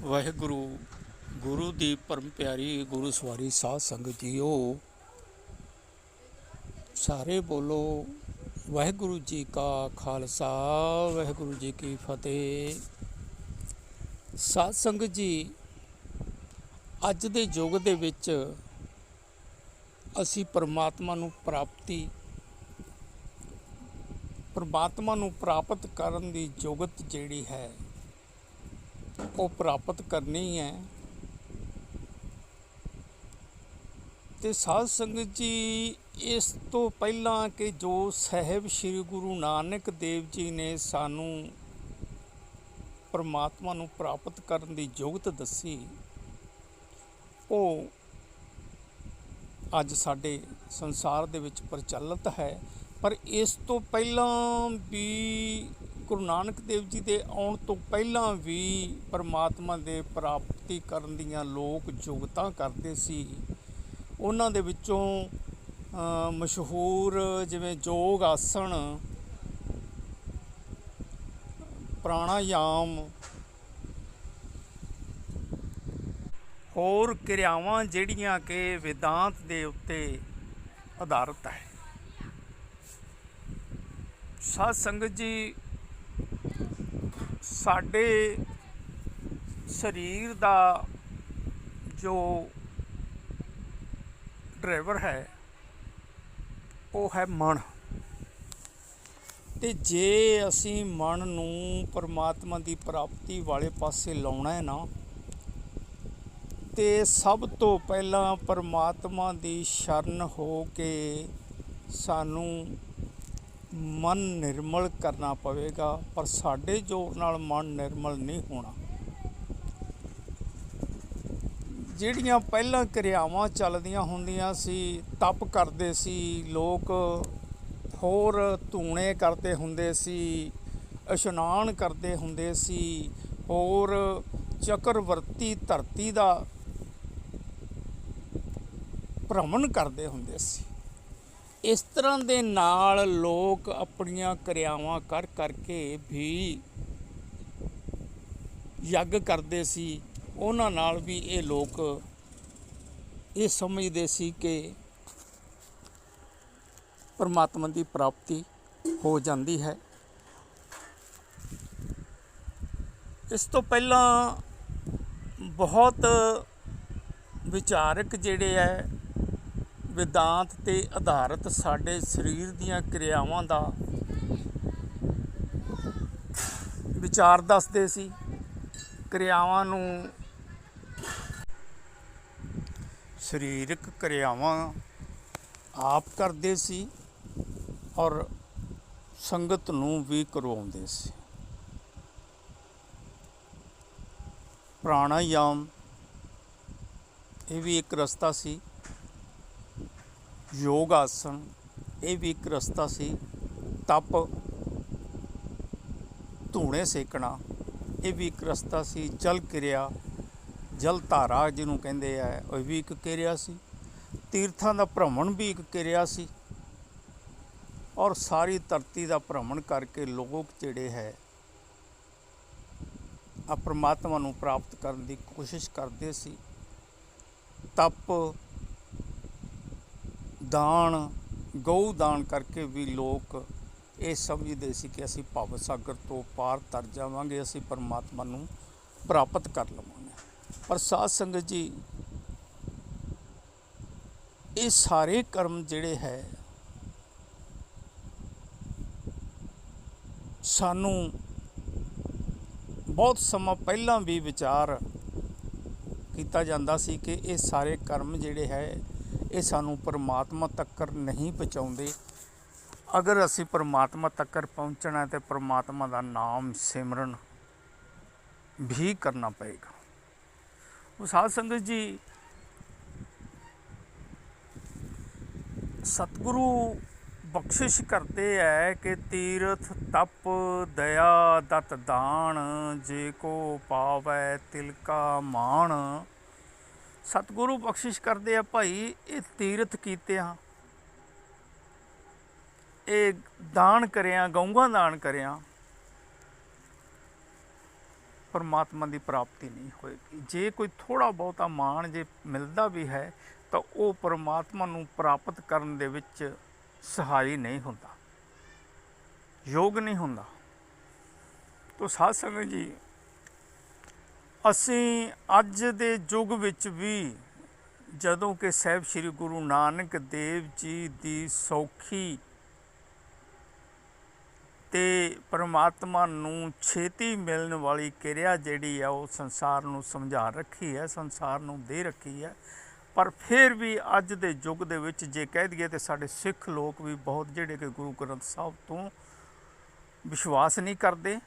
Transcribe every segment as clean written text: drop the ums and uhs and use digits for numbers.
ਵਾਹਿਗੁਰੂ ਗੁਰੂ ਦੀ ਪਰਮ ਪਿਆਰੀ ਗੁਰੂ ਸਵਾਰੀ ਸਾਧ ਸੰਗਤ ਜੀਓ, ਸਾਰੇ ਬੋਲੋ ਵਾਹਿਗੁਰੂ ਜੀ ਕਾ ਖਾਲਸਾ ਵਾਹਿਗੁਰੂ ਜੀ ਕੀ ਫਤਿਹ। ਸਾਧ ਸੰਗਤ ਜੀ, ਅੱਜ ਦੇ ਯੁੱਗ ਦੇ ਵਿੱਚ ਅਸੀਂ ਪਰਮਾਤਮਾ ਨੂੰ ਪ੍ਰਾਪਤ ਕਰਨ ਦੀ ਜੁਗਤ ਜਿਹੜੀ ਹੈ ਉਹ ਪ੍ਰਾਪਤ ਕਰਨੀ ਹੈ। ਤੇ ਸਾਧ ਸੰਗਤ ਜੀ, ਇਸ ਤੋਂ ਪਹਿਲਾਂ ਕਿ ਜੋ ਸਾਹਿਬ ਸ੍ਰੀ ਗੁਰੂ ਨਾਨਕ ਦੇਵ ਜੀ ਨੇ ਸਾਨੂੰ ਪਰਮਾਤਮਾ ਨੂੰ ਪ੍ਰਾਪਤ ਕਰਨ ਦੀ ਜੁਗਤ ਦੱਸੀ, ਉਹ ਅੱਜ ਸਾਡੇ ਸੰਸਾਰ ਦੇ ਵਿੱਚ ਪ੍ਰਚਲਿਤ ਹੈ। ਪਰ ਇਸ ਤੋਂ ਪਹਿਲਾਂ ਵੀ ਗੁਰੂ ਨਾਨਕ ਦੇਵ ਜੀ ਦੇ ਆਉਣ ਤੋਂ ਪਹਿਲਾਂ ਵੀ ਪਰਮਾਤਮਾ ਦੇ ਪ੍ਰਾਪਤੀ ਕਰਨ ਦੀਆਂ ਲੋਕ ਜੁਗਤਾਂ ਕਰਦੇ ਸੀ। ਉਹਨਾਂ ਦੇ ਵਿੱਚੋਂ ਮਸ਼ਹੂਰ ਜਿਵੇਂ ਯੋਗ ਆਸਣ, ਪ੍ਰਾਣਾਯਾਮ, ਹੋਰ ਕਿਰਿਆਵਾਂ ਜਿਹੜੀਆਂ ਕਿ ਵੇਦਾਂਤ ਦੇ ਉੱਤੇ ਆਧਾਰਿਤ ਹੈ। ਸਾਧ ਸੰਗਤ ਜੀ, ਸਾਡੇ ਸਰੀਰ ਦਾ ਜੋ ਡਰਾਈਵਰ ਹੈ ਉਹ ਹੈ ਮਨ। ਤੇ ਜੇ ਅਸੀਂ ਮਨ ਨੂੰ ਪਰਮਾਤਮਾ ਦੀ ਪ੍ਰਾਪਤੀ ਵਾਲੇ ਪਾਸੇ ਲਾਉਣਾ ਹੈ ਨਾ, ਤੇ ਸਭ ਤੋਂ ਪਹਿਲਾਂ ਪਰਮਾਤਮਾ ਦੀ ਸ਼ਰਨ ਹੋ ਕੇ ਸਾਨੂੰ ਮਨ ਨਿਰਮਲ ਕਰਨਾ ਪਵੇਗਾ। ਪਰ ਸਾਡੇ ਜ਼ੋਰ ਨਾਲ ਮਨ ਨਿਰਮਲ ਨਹੀਂ ਹੋਣਾ। ਜਿਹੜੀਆਂ ਪਹਿਲਾਂ ਕਿਰਿਆਵਾਂ ਚੱਲਦੀਆਂ ਹੁੰਦੀਆਂ ਸੀ, ਤਪ ਕਰਦੇ ਸੀ ਲੋਕ, ਹੋਰ ਧੂਣੇ ਕਰਦੇ ਹੁੰਦੇ ਸੀ, ਇਸ਼ਨਾਨ ਕਰਦੇ ਹੁੰਦੇ ਸੀ, ਹੋਰ ਚੱਕਰਵਰਤੀ ਧਰਤੀ ਦਾ ਭ੍ਰਮਣ ਕਰਦੇ ਹੁੰਦੇ ਸੀ। ਇਸ ਤਰ੍ਹਾਂ ਦੇ ਨਾਲ ਲੋਕ ਆਪਣੀਆਂ ਕਿਰਿਆਵਾਂ ਕਰ ਕਰਕੇ ਵੀ ਯੱਗ ਕਰਦੇ ਸੀ। ਉਹਨਾਂ ਨਾਲ ਵੀ ਇਹ ਲੋਕ ਇਹ ਸਮਝਦੇ ਸੀ ਕਿ ਪਰਮਾਤਮਾ ਦੀ ਪ੍ਰਾਪਤੀ ਹੋ ਜਾਂਦੀ ਹੈ। ਇਸ ਤੋਂ ਪਹਿਲਾਂ ਬਹੁਤ ਵਿਚਾਰਕ ਜਿਹੜੇ ਹੈ ਵੇਦਾਂਤ 'ਤੇ ਆਧਾਰਿਤ ਸਾਡੇ ਸਰੀਰ ਦੀਆਂ ਕਿਰਿਆਵਾਂ ਦਾ ਵਿਚਾਰ ਦੱਸਦੇ ਸੀ। ਕਿਰਿਆਵਾਂ ਨੂੰ, ਸਰੀਰਕ ਕਿਰਿਆਵਾਂ ਆਪ ਕਰਦੇ ਸੀ ਔਰ ਸੰਗਤ ਨੂੰ ਵੀ ਕਰਵਾਉਂਦੇ ਸੀ। ਪ੍ਰਾਣਾਯਾਮ ਇਹ ਵੀ ਇੱਕ ਰਸਤਾ ਸੀ, ਯੋਗ ਆਸਣ ਇਹ ਵੀ ਇੱਕ ਰਸਤਾ ਸੀ, ਤਪ ਧੂਣੇ ਸੇਕਣਾ ਇਹ ਵੀ ਇੱਕ ਰਸਤਾ ਸੀ, ਜਲ ਕਿਰਿਆ, ਜਲ ਧਾਰਾ ਜਿਹਨੂੰ ਕਹਿੰਦੇ ਆ, ਉਹ ਵੀ ਇੱਕ ਕਿਰਿਆ ਸੀ। ਤੀਰਥਾਂ ਦਾ ਭ੍ਰਮਣ ਵੀ ਇੱਕ ਕਿਰਿਆ ਸੀ। ਔਰ ਸਾਰੀ ਧਰਤੀ ਦਾ ਭ੍ਰਮਣ ਕਰਕੇ ਲੋਕ ਜਿਹੜੇ ਹੈ ਆ ਪਰਮਾਤਮਾ ਨੂੰ ਪ੍ਰਾਪਤ ਕਰਨ ਦੀ ਕੋਸ਼ਿਸ਼ ਕਰਦੇ ਸੀ। ਤਪ, ਦਾਨ, ਗਊ ਦਾਨ ਕਰਕੇ ਵੀ ਲੋਕ ਇਹ ਸਮਝਦੇ ਸੀ ਕਿ ਅਸੀਂ ਭਵ ਸਾਗਰ ਤੋਂ ਪਾਰ ਤਰ ਜਾਵਾਂਗੇ, ਅਸੀਂ ਪਰਮਾਤਮਾ ਨੂੰ ਪ੍ਰਾਪਤ ਕਰ ਲਵਾਂਗੇ। ਪਰ ਸਾਧ ਸੰਗਤ ਜੀ, ਇਹ ਸਾਰੇ ਕਰਮ ਜਿਹੜੇ ਹੈ ਸਾਨੂੰ ਬਹੁਤ ਸਮਾਂ ਪਹਿਲਾਂ ਵੀ ਵਿਚਾਰ ਕੀਤਾ ਜਾਂਦਾ ਸੀ ਕਿ ਇਹ ਸਾਰੇ ਕਰਮ ਜਿਹੜੇ ਹੈ ਇਹ ਸਾਨੂੰ ਪਰਮਾਤਮਾ ਤੱਕ ਨਹੀਂ ਪਹੁੰਚਾਉਂਦੇ। ਅਗਰ ਅਸੀਂ ਪਰਮਾਤਮਾ ਤੱਕ ਪਹੁੰਚਣਾ ਤਾਂ ਪਰਮਾਤਮਾ ਦਾ ਨਾਮ ਸਿਮਰਨ ਵੀ ਕਰਨਾ ਪਏਗਾ। ਉਹ ਸਾਧ ਸੰਗਤ ਜੀ, ਸਤਿਗੁਰੂ ਬਖਸ਼ਿਸ਼ ਕਰਦੇ ਹੈ ਕਿ ਤੀਰਥ ਤਪ ਦਇਆ ਦਤ ਦਾਨ, ਜੇ ਕੋ ਪਾਵੈ ਤਿਲ ਕਾ ਮਾਣ। ਸਤਿਗੁਰੂ ਬਖਸ਼ਿਸ਼ ਕਰਦੇ ਆ, ਭਾਈ ਇਹ ਤੀਰਥ ਕੀਤੇ ਆ, ਇਹ ਦਾਨ ਕਰਿਆ, ਗਊਆਂ ਦਾਨ ਕਰਿਆ, परमात्मा की प्राप्ति नहीं होएगी। जे कोई थोड़ा बहुता मान जे मिलता भी है तो वो परमात्मा नूं प्राप्त करन दे विच सहाई नहीं होंदा, योग नहीं होंदा। तो साध संगत जी, असीं अज दे युग विच भी जदों कि साहिब श्री गुरु नानक देव जी दी सौखी ते परमात्मा नूं छेती मिलण वाली किरिया जिहड़ी है वो संसार नूं समझा रखी है, संसार नूं दे रखी है। पर फिर भी अज दे युग दे विच जे कह दईए तो साडे सिख लोग भी बहुत जिहड़े कि गुरु ग्रंथ साहब तो विश्वास नहीं करते,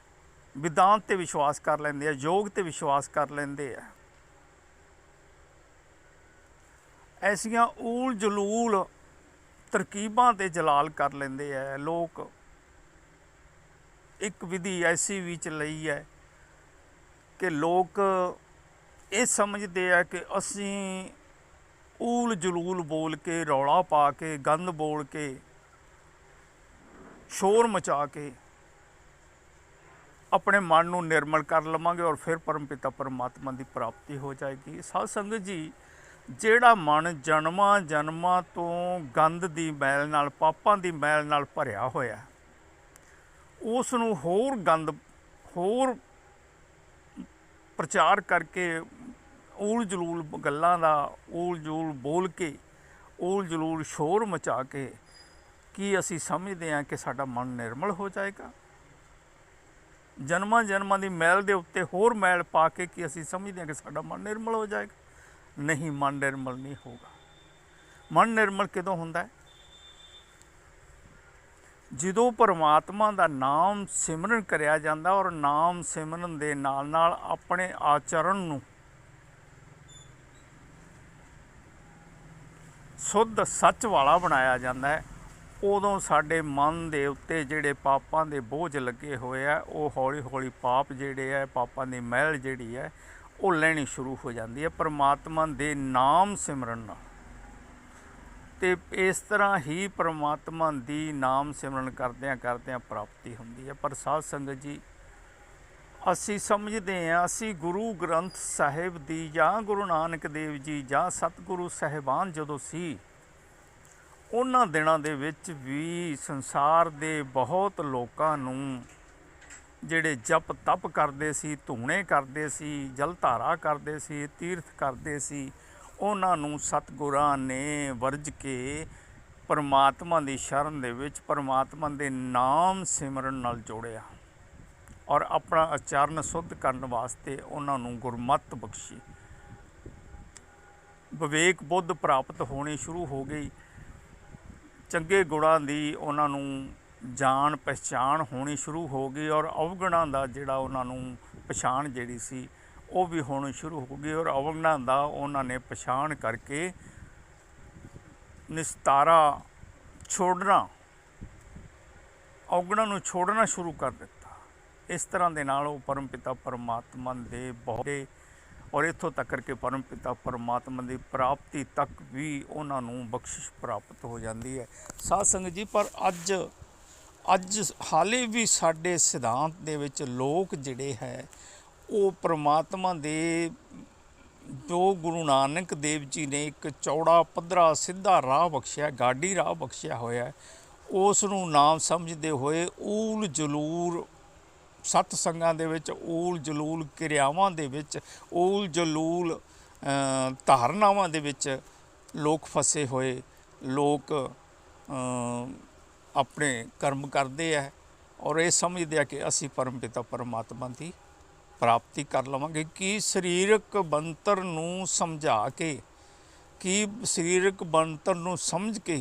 विदांत ते विश्वास कर लैंदे आ, योग ते विश्वास कर लैंदे आ। ऐसियां ऊल जलूल तरकीबां ते जलाल कर लैंदे आ लोग। एक विधि ऐसी भी चलई है कि लोग ये समझते हैं कि असी ऊल जलूल बोल के, रौला पा के, गंद बोल के, शोर मचा के अपने मन नूं निर्मल कर लवांगे और फिर परमपिता परमात्मा की प्राप्ति हो जाएगी। साध संगत जी, ਜਿਹੜਾ मन जन्मां जन्मां तो गंद दी मैल नाल, पापां दी मैल नाल भरिया होया, उस नूं होर गंद, होर प्रचार करके ऊल जलूल गल्लां दा ऊल जलूल बोल के, ऊल जलूल शोर मचा के की असी समझते हैं कि साडा मन निर्मल हो जाएगा। जन्मां जन्मां दी मैल दे उत्ते होर मैल पा के कि असी समझते हैं कि साडा मन निर्मल हो जाएगा। नहीं, मन निर्मल नहीं होगा। मन निर्मल किदों हुंदा है? ਜਦੋਂ परमात्मा ਦਾ नाम सिमरन करिया जाता और नाम सिमरन ਦੇ ਨਾਲ ਨਾਲ ਆਪਣੇ ਆਚਰਣ ਨੂੰ शुद्ध सच वाला बनाया जाता है, उदों साडे मन के उत्ते जिहड़े पापां दे बोझ लगे हुए है वो हौली हौली पाप जिहड़े है, पापां दी मैल जिहड़ी है वो लैनी शुरू हो जाती है परमात्मा दे नाम सिमरन नाल। ते इस तरह ही परमात्मा दी नाम सिमरन करदियां करदियां प्राप्ति हुंदी है। पर साध संगत जी, असी समझते हैं असी गुरु ग्रंथ साहिब दी जां गुरु नानक देव जी जां सतगुरु साहिबान जदों सी, उन्हां दिनां दे विच भी संसार दे बहुत लोकां नूं ਜਿਹੜੇ जप तप करते सी, धूणे करते सी, जल धारा करते सी, तीर्थ करते सी, उन्हां नूं सतगुरां ने वरज के परमात्मा की शरण दे विच परमात्मा के नाम सिमरन नाल जोड़िया और अपना आचरण शुद्ध करने वास्ते उन्हां नूं गुरमत बख्शी। विवेक बुद्ध प्राप्त होनी शुरू हो गई, चंगे गुणां दी उन्हां नूं जान पहचान होनी शुरू हो गई और अवगुणां दा जिहड़ा उन्हां नूं पछाण जिहड़ी सी वो भी होनी शुरू हो गई और अवगुणां दा उन्हां ने पछाण करके निस्तारा छोड़ना, अवगुणां नूं छोड़ना शुरू कर दिता। इस तरह दे नाल वो परमपिता परमात्मा दे बहुत और इत्थों तक करके परमपिता परमात्मा की प्राप्ति तक भी उन्हां नूं बख्शिश प्राप्त हो जाती है। साध संगत जी, पर अज हाले भी साडे सिद्धांत दे विच लोक जिहड़े है वो परमात्मा दे जो गुरु नानक देव जी ने एक चौड़ा पद्धरा सीधा राह बख्शिया, गाड़ी राह बख्शिया होया, उस नूं नाम समझते हुए ऊल जलूल सतसंगां दे विच, ऊल जलूल किरियावां दे विच, ऊल जलूल धारनावां दे विच लोग फसे हुए, लोग अपने कर्म करते हैं और ये समझते हैं कि असी परमपिता परमात्मा की प्राप्ति कर लवांगे। कि शरीरक बनतर नूं समझा के, कि शरीरक बनतर नूं समझ के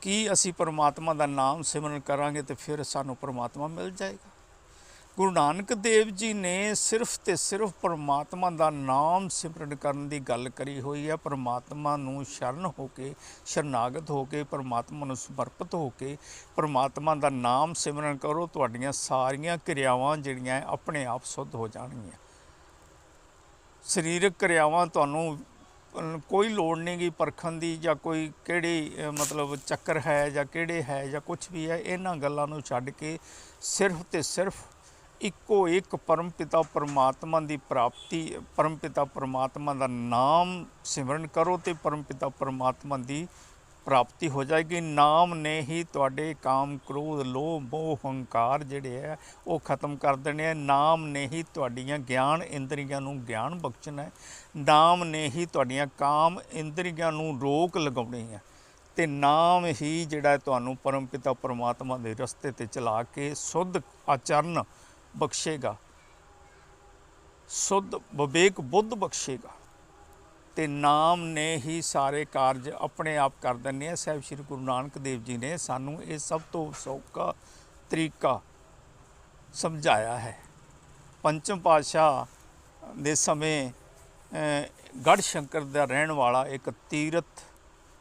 कि असी परमात्मा का नाम सिमरन करांगे तो फिर सानू परमात्मा मिल जाएगा। गुरु नानक देव जी ने सिर्फ तो सिर्फ परमात्मा का नाम सिमरन करने की गल करी हुई है। परमात्मा नूं शरण हो के, शरनागत हो के, परमात्मा नूं समर्पित हो के परमात्मा का नाम सिमरन करो, तुहाड़ियां सारियां क्रियावां जिहड़ियां अपने आप शुद्ध हो जाणगियां। सरीरक क्रियावां तुहानूं कोई लोड़ नहीं गी परखण दी जां कोई किहड़ी मतलब चक्कर है जां किहड़े है जां कुछ भी है, इन्हां गल्लां नूं छड्ड के सिर्फ तो सिर्फ ਇੱਕੋ ਇੱਕ ਪਰਮਪਿਤਾ ਪਰਮਾਤਮਾ ਦੀ ਪ੍ਰਾਪਤੀ, ਪਰਮਪਿਤਾ ਪਰਮਾਤਮਾ ਦਾ ਨਾਮ ਸਿਮਰਨ ਕਰੋ ਤੇ ਪਰਮਪਿਤਾ ਪਰਮਾਤਮਾ ਦੀ ਪ੍ਰਾਪਤੀ ਹੋ ਜਾਏਗੀ। ਨਾਮ ਨੇ ਹੀ ਤੁਹਾਡੇ ਕਾਮ ਕ੍ਰੋਧ ਲੋਭ ਮੋਹ ਹੰਕਾਰ ਜਿਹੜੇ ਹੈ ਉਹ ਖਤਮ ਕਰ ਦੇਣੇ ਹੈ। ਨਾਮ ਨੇ ਹੀ ਤੁਹਾਡੀਆਂ ਗਿਆਨ ਇੰਦਰੀਆਂ ਨੂੰ ਗਿਆਨ ਬਖਸ਼ਣਾ ਹੈ। ਨਾਮ ਨੇ ਹੀ ਤੁਹਾਡੀਆਂ ਕਾਮ ਇੰਦਰੀਆਂ ਨੂੰ ਰੋਕ ਲਗਾਉਣੀ ਹੈ। ਤੇ ਨਾਮ ਹੀ ਜਿਹੜਾ ਤੁਹਾਨੂੰ ਪਰਮਪਿਤਾ ਪਰਮਾਤਮਾ ਦੇ ਰਸਤੇ ਤੇ ਚਲਾ ਕੇ ਸੁੱਧ ਆਚਰਨ ਬਖਸ਼ੇਗਾ, ਸੁੱਧ ਵਿਵੇਕ ਬੁੱਧ ਬਖਸ਼ੇਗਾ। ਤੇ ਨਾਮ ਨੇ ਹੀ ਸਾਰੇ ਕਾਰਜ ਆਪਣੇ ਆਪ ਕਰ ਦਿੰਦੇ ਆ। ਸਾਹਿਬ ਸ਼੍ਰੀ ਗੁਰੂ ਨਾਨਕ ਦੇਵ ਜੀ ਨੇ ਸਾਨੂੰ ਇਹ ਸਭ ਤੋਂ ਸੌਖਾ ਤਰੀਕਾ ਸਮਝਾਇਆ ਹੈ। ਪੰਚਮ ਪਾਤਸ਼ਾਹ ਦੇ ਸਮੇਂ ਗੜ੍ਹ ਸ਼ੰਕਰ ਦਾ ਰਹਿਣ ਵਾਲਾ ਇੱਕ ਤੀਰਥ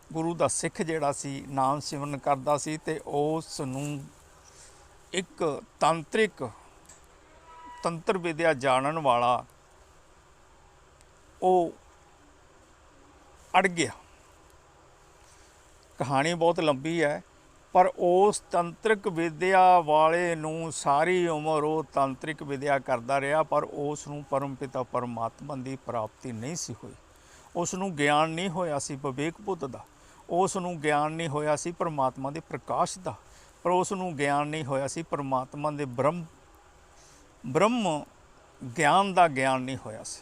ਗੁਰੂ ਦਾ ਸਿੱਖ ਜਿਹੜਾ ਸੀ ਨਾਮ ਸਿਮਰਨ ਕਰਦਾ ਸੀ ਤੇ ਉਸ ਨੂੰ ਇੱਕ ਤੰਤਰ ਵਿਦਿਆ ਜਾਣਨ ਵਾਲਾ ਉਹ ਅੜ ਗਿਆ। ਕਹਾਣੀ ਬਹੁਤ ਲੰਬੀ ਹੈ, ਪਰ ਉਸ ਤੰਤਰਿਕ ਵਿਦਿਆ ਵਾਲੇ ਨੂੰ ਸਾਰੀ ਉਮਰ ਉਹ ਤੰਤਰਿਕ ਵਿਦਿਆ ਕਰਦਾ ਰਿਹਾ, ਪਰ ਉਸ ਨੂੰ ਪਰਮਪਿਤਾ ਪਰਮਾਤਮਾ ਦੀ ਪ੍ਰਾਪਤੀ ਨਹੀਂ ਸੀ ਹੋਈ। ਉਸ ਨੂੰ ਗਿਆਨ ਨਹੀਂ ਹੋਇਆ ਸੀ ਵਿਵੇਕ ਬੁੱਧ ਦਾ, ਉਸ ਨੂੰ ਗਿਆਨ ਨਹੀਂ ਹੋਇਆ ਸੀ ਪਰਮਾਤਮਾ ਦੇ ਪ੍ਰਕਾਸ਼ ਦਾ, ਪਰ ਉਸ ਨੂੰ ਗਿਆਨ ਨਹੀਂ ਹੋਇਆ ਸੀ ਪਰਮਾਤਮਾ ਦੇ ਬ੍ਰਹਮ ਗਿਆਨ ਦਾ ਗਿਆਨ ਨਹੀਂ ਹੋਇਆ ਸੀ।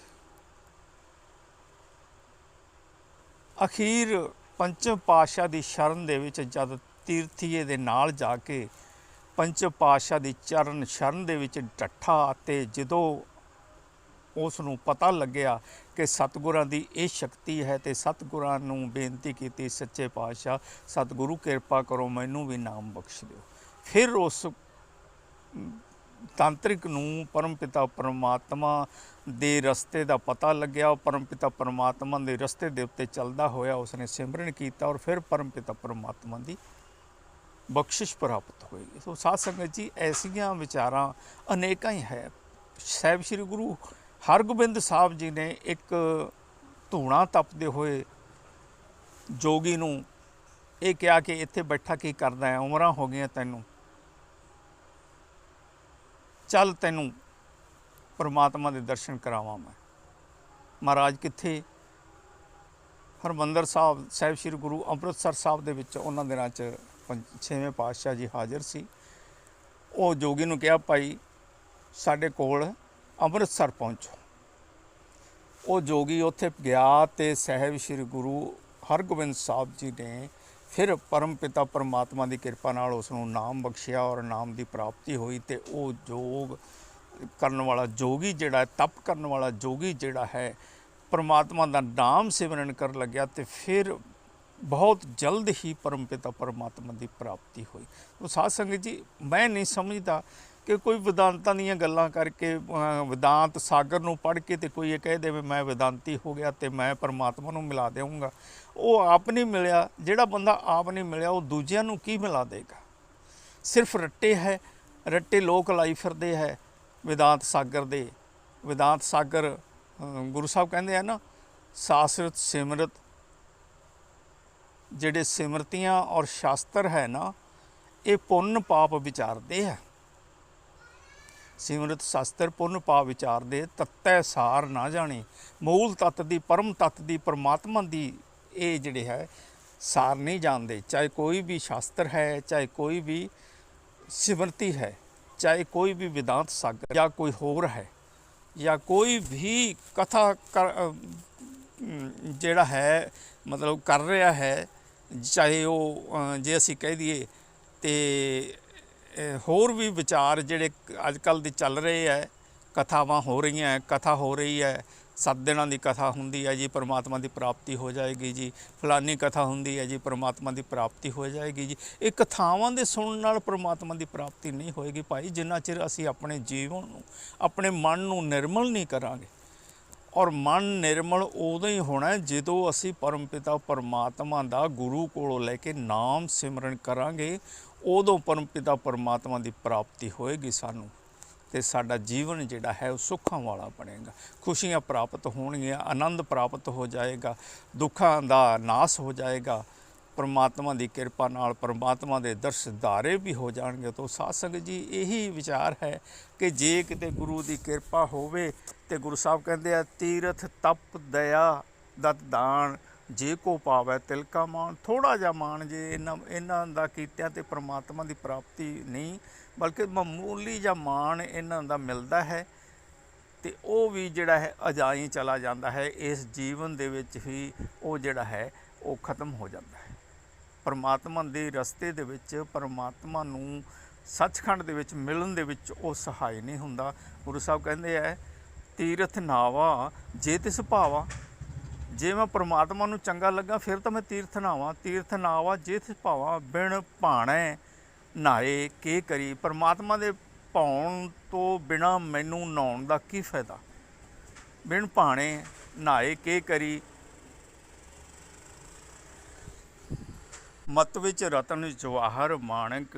ਅਖੀਰ ਪੰਚਮ ਪਾਤਸ਼ਾਹ ਦੀ ਸ਼ਰਨ ਦੇ ਵਿੱਚ ਜਦ ਤੀਰਥੀਏ ਦੇ ਨਾਲ ਜਾ ਕੇ ਪੰਚਮ ਪਾਤਸ਼ਾਹ ਦੀ ਚਰਨ ਸ਼ਰਨ ਦੇ ਵਿੱਚ ਡੱਠਾ ਤੇ ਜਦੋਂ ਉਸ ਨੂੰ ਪਤਾ ਲੱਗਿਆ ਕਿ ਸਤਿਗੁਰਾਂ ਦੀ ਇਹ ਸ਼ਕਤੀ ਹੈ ਤੇ ਸਤਿਗੁਰਾਂ ਨੂੰ ਬੇਨਤੀ ਕੀਤੀ, ਸੱਚੇ ਪਾਤਸ਼ਾਹ ਸਤਿਗੁਰੂ ਕਿਰਪਾ ਕਰੋ ਮੈਨੂੰ ਵੀ ਨਾਮ ਬਖਸ਼ ਦਿਓ। ਫਿਰ ਉਸ ਤਾਂਤਰਿਕ ਨੂੰ ਪਰਮਪਿਤਾ ਪਰਮਾਤਮਾ ਦੇ ਰਸਤੇ ਦਾ ਪਤਾ ਲੱਗਿਆ। ਪਰਮਪਿਤਾ ਪਰਮਾਤਮਾ ਦੇ ਰਸਤੇ ਦੇ ਉੱਤੇ ਚੱਲਦਾ ਹੋਇਆ ਉਸਨੇ ਸਿਮਰਨ ਕੀਤਾ ਔਰ ਫਿਰ ਪਰਮਪਿਤਾ ਪਰਮਾਤਮਾ ਦੀ ਬਖਸ਼ਿਸ਼ ਪ੍ਰਾਪਤ ਹੋਈ। ਸੋ ਸਾਧ ਸੰਗਤ ਜੀ, ਐਸੀਆਂ ਵਿਚਾਰਾਂ ਅਨੇਕਾਂ ਹੀ ਹੈ। ਸਾਹਿਬ ਸ਼੍ਰੀ ਗੁਰੂ ਹਰਗੋਬਿੰਦ ਸਾਹਿਬ ਜੀ ਨੇ ਇੱਕ ਧੂਣਾ ਤਪਦੇ ਹੋਏ ਜੋਗੀ ਨੂੰ ਇਹ ਕਿਹਾ ਕਿ ਇੱਥੇ ਬੈਠਾ ਕੀ ਕਰਦਾ ਹੈ, ਉਮਰਾਂ ਹੋ ਗਈਆਂ ਤੈਨੂੰ, ਚੱਲ ਤੈਨੂੰ ਪਰਮਾਤਮਾ ਦੇ ਦਰਸ਼ਨ ਕਰਾਵਾਂ ਮੈਂ। ਮਹਾਰਾਜ ਕਿੱਥੇ? ਹਰਿਮੰਦਰ ਸਾਹਿਬ, ਸਾਹਿਬ ਸ਼੍ਰੀ ਗੁਰੂ ਅੰਮ੍ਰਿਤਸਰ ਸਾਹਿਬ ਦੇ ਵਿੱਚ ਉਹਨਾਂ ਦਿਨਾਂ 'ਚ 6ਵੇਂ ਪਾਤਸ਼ਾਹ ਜੀ ਹਾਜ਼ਰ ਸੀ। ਉਹ ਜੋਗੀ ਨੂੰ ਕਿਹਾ, ਭਾਈ ਸਾਡੇ ਕੋਲ ਅੰਮ੍ਰਿਤਸਰ ਪਹੁੰਚੋ। ਉਹ ਜੋਗੀ ਉੱਥੇ ਗਿਆ ਤੇ ਸਾਹਿਬ ਸ਼੍ਰੀ ਗੁਰੂ ਹਰਗੋਬਿੰਦ ਸਾਹਿਬ ਜੀ ਨੇ ਫਿਰ ਪਰਮਪਿਤਾ ਪਰਮਾਤਮਾ ਦੀ ਕਿਰਪਾ ਨਾਲ ਉਸ ਨੂੰ ਨਾਮ ਬਖਸ਼ਿਆ ਔਰ ਨਾਮ ਦੀ ਪ੍ਰਾਪਤੀ ਹੋਈ। ਤੇ ਉਹ ਯੋਗ ਕਰਨ ਵਾਲਾ ਜੋਗੀ ਜਿਹੜਾ, ਤਪ ਕਰਨ ਵਾਲਾ ਜੋਗੀ ਜਿਹੜਾ ਹੈ, ਪਰਮਾਤਮਾ ਦਾ ਨਾਮ ਸਿਮਰਨ ਕਰਨ ਲੱਗਿਆ ਤੇ ਫਿਰ ਬਹੁਤ ਜਲਦ ਹੀ ਪਰਮਪਿਤਾ ਪਰਮਾਤਮਾ ਦੀ ਪ੍ਰਾਪਤੀ ਹੋਈ। ਉਹ ਸਾਧ ਸੰਗਤ ਜੀ, ਮੈਂ ਨਹੀਂ ਸਮਝਦਾ ਕਿ ਕੋਈ ਵਿਦਾਂਤਾਂ ਦੀਆਂ ਗੱਲਾਂ ਕਰਕੇ ਵਿਦਾਂਤ ਸਾਗਰ ਨੂੰ ਪੜ੍ਹ ਕੇ ਤੇ ਕੋਈ ਇਹ ਕਹਿ ਦੇਵੇ ਮੈਂ ਵਿਦਾਂਤੀ ਹੋ ਗਿਆ ਤੇ ਮੈਂ ਪਰਮਾਤਮਾ ਨੂੰ ਮਿਲਾ ਦੇਵਾਂਗਾ। ਉਹ ਆਪ ਨਹੀਂ ਮਿਲਿਆ। ਜਿਹੜਾ ਬੰਦਾ ਆਪ ਨਹੀਂ ਮਿਲਿਆ ਉਹ ਦੂਜਿਆਂ ਨੂੰ ਕੀ ਮਿਲਾ ਦੇਗਾ? ਸਿਰਫ ਰੱਟੇ ਲੋਕ ਲਾਈ ਫਿਰਦੇ ਹੈ ਵਿਦਾਂਤ ਸਾਗਰ ਦੇ। ਵਿਦਾਂਤ ਸਾਗਰ ਗੁਰੂ ਸਾਹਿਬ ਕਹਿੰਦੇ ਆ ਨਾ, ਸਾਸਰਤ ਸਿਮਰਤ, ਜਿਹੜੇ ਸਿਮਰਤੀਆਂ ਔਰ ਸ਼ਾਸਤਰ ਹੈ ਨਾ, ਇਹ ਪੁੰਨ ਪਾਪ ਵਿਚਾਰਦੇ ਹੈ। ਸਿਮਰਤ ਸ਼ਾਸਤਰ ਪੁੰਨ ਪਾਪ ਵਿਚਾਰਦੇ, ਤੱਤੈ ਸਾਰ ਨਾ ਜਾਣੇ, ਮੂਲ ਤੱਤ ਦੀ, ਪਰਮ ਤੱਤ ਦੀ, ਪਰਮਾਤਮਾ ਦੀ ਇਹ ਜਿਹੜੇ ਹੈ ਸਾਰ ਨਹੀਂ ਜਾਣਦੇ। ਚਾਹੇ ਕੋਈ ਵੀ ਸ਼ਾਸਤਰ ਹੈ, ਚਾਹੇ ਕੋਈ ਵੀ ਸਿਮਰਤੀ ਹੈ, ਚਾਹੇ ਕੋਈ ਵੀ ਵਿਦਾਂਤ ਸਾਗਰ ਜਾਂ ਕੋਈ ਹੋਰ ਹੈ, ਜਾਂ ਕੋਈ ਵੀ ਕਥਾ ਜਿਹੜਾ ਹੈ ਮਤਲਬ ਕਰ ਰਿਹਾ ਹੈ, ਚਾਹੇ ਉਹ ਜੇ ਅਸੀਂ ਕਹਿ ਦਈਏ ਤੇ ਹੋਰ ਵੀ ਵਿਚਾਰ ਜਿਹੜੇ ਅੱਜ ਕੱਲ੍ਹ ਦੇ ਚੱਲ ਰਹੇ ਹੈ, ਕਥਾਵਾਂ ਹੋ ਰਹੀਆਂ, ਕਥਾ ਹੋ ਰਹੀ ਹੈ, 7 ਦਿਨਾਂ ਦੀ ਕਥਾ ਹੁੰਦੀ ਹੈ ਜੀ, ਪਰਮਾਤਮਾ ਦੀ ਪ੍ਰਾਪਤੀ ਹੋ ਜਾਏਗੀ ਜੀ, ਫਲਾਨੀ ਕਥਾ ਹੁੰਦੀ ਹੈ ਜੀ, ਪਰਮਾਤਮਾ ਦੀ ਪ੍ਰਾਪਤੀ ਹੋ ਜਾਏਗੀ ਜੀ। ਇਹ ਕਥਾਵਾਂ ਦੇ ਸੁਣਨ ਨਾਲ ਪਰਮਾਤਮਾ ਦੀ ਪ੍ਰਾਪਤੀ ਨਹੀਂ ਹੋਏਗੀ ਭਾਈ, ਜਿੰਨਾ ਚਿਰ ਅਸੀਂ ਆਪਣੇ ਜੀਵਨ ਨੂੰ, ਆਪਣੇ ਮਨ ਨੂੰ ਨਿਰਮਲ ਨਹੀਂ ਕਰਾਂਗੇ। ਔਰ ਮਨ ਨਿਰਮਲ ਉਦੋਂ ਹੀ ਹੋਣਾ ਜਦੋਂ ਅਸੀਂ ਪਰਮਪਿਤਾ ਪਰਮਾਤਮਾ ਦਾ ਗੁਰੂ ਕੋਲੋਂ ਲੈ ਕੇ ਨਾਮ ਸਿਮਰਨ ਕਰਾਂਗੇ। ਉਦੋਂ ਪਰਮਪਿਤਾ ਪਰਮਾਤਮਾ ਦੀ ਪ੍ਰਾਪਤੀ ਹੋਏਗੀ ਸਾਨੂੰ, ਤੇ ਸਾਡਾ ਜੀਵਨ ਜਿਹੜਾ ਹੈ ਉਹ ਸੁੱਖਾਂ ਵਾਲਾ ਬਣੇਗਾ, ਖੁਸ਼ੀਆਂ ਪ੍ਰਾਪਤ ਹੋਣਗੀਆਂ, ਆਨੰਦ ਪ੍ਰਾਪਤ ਹੋ ਜਾਏਗਾ, ਦੁੱਖਾਂ ਦਾ ਨਾਸ ਹੋ ਜਾਏਗਾ, परमात्मा की किरपा नाल परमात्मा के दर्श दारे भी हो जाएंगे। तो साध संगत जी यही विचार है कि जे किते गुरु की किरपा होवे तो गुरु साहब कहते हैं तीरथ तप दया दत दान जे को पावै तिल का मान। थोड़ा जा मान जे इन्हां दा कीतिया ते परमात्मा की प्राप्ति नहीं बल्कि मामूली जा मान इन्हां दा मिलदा है तो वो भी जिहड़ा है अजाई चला जाता है। इस जीवन दे विच ही वो जिहड़ा है वो ख़त्म हो जाता है। परमात्मा दे रस्ते दे विच परमात्मा नूं सचखंड दे विच मिलन दे विच वो सहाय नहीं हुंदा। गुरु साहब कहंदे है तीरथ नावा जे तिस भावा। जे मैं परमात्मा नूं चंगा लगा फिर तो मैं तीर्थ नावां। तीर्थ नावा जे तिस भावा बिन भाणे नहाए के करी। परमात्मा दे भाउण तो बिना मैनू नहाउण दा की फायदा। बिन भाणे नहाए के करी। मत विच रतन जवाहर माणक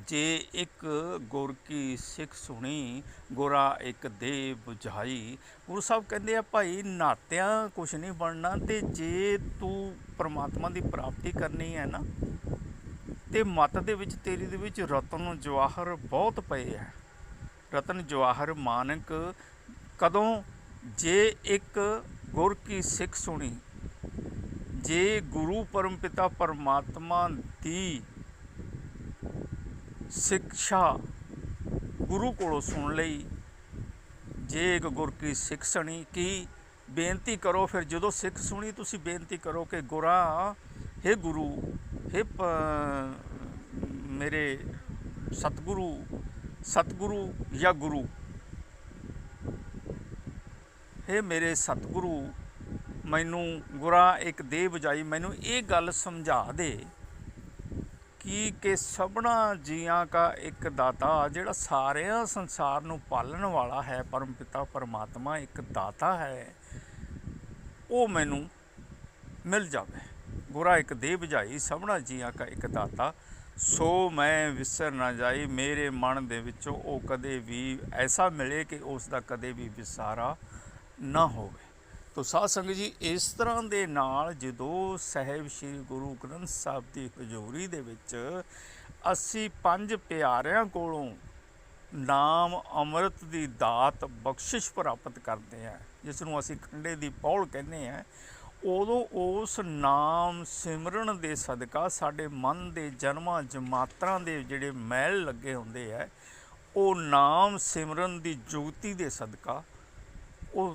जे एक गुर की सिख सुनी गुरा एक दे बुझाई। गुरु साहब कहते हैं भाई नात्या कुछ नहीं बनना तो जे तू परमात्मा की प्राप्ति करनी है ना तो मत दे विच तेरी दे विच रतन जवाहर बहुत पे है। रतन जवाहर मानक कदों जे एक गुर की सिख सुनी। जे गुरु परम पिता परमात्मा दी शिक्षा गुरु कोलों सुन लई। जे एक गुर की सिख सुनी की बेनती करो। फिर जो सिख सुनी तुसी बेनती करो कि गुरा हे गुरु हे मेरे सतगुरु या गुरु हे मेरे सतगुरु मैनू गुरा एक दे बजाई। मैनू ये गल समझा दे कि सबना जियां का एक दाता जिहड़ा सारिया संसार नूं पालन वाला है परम पिता परमात्मा एक दाता है वो मैनू मिल जाए। गुरा एक दे बजाई सबना जियां का एक दाता सो मैं विसर ना जाई। मेरे मन दे विचों वो कदे भी ऐसा मिले कि उसका कदे भी विसारा ना होवे। तो साध संगत जी इस तरह के नाल जदों साहिब श्री गुरु ग्रंथ साहिब की हजूरी दे विच असी पंज प्यारियां कोलों नाम अमृत की दात बख्शिश प्राप्त करते हैं जिसनों असी खंडे की पौड़ कहने हैं। उदों उस नाम सिमरन के सदका साडे मन के जन्मां जमात्रां दे जिहड़े मैल लगे हुंदे है वो नाम सिमरन की जुगती के सदका वो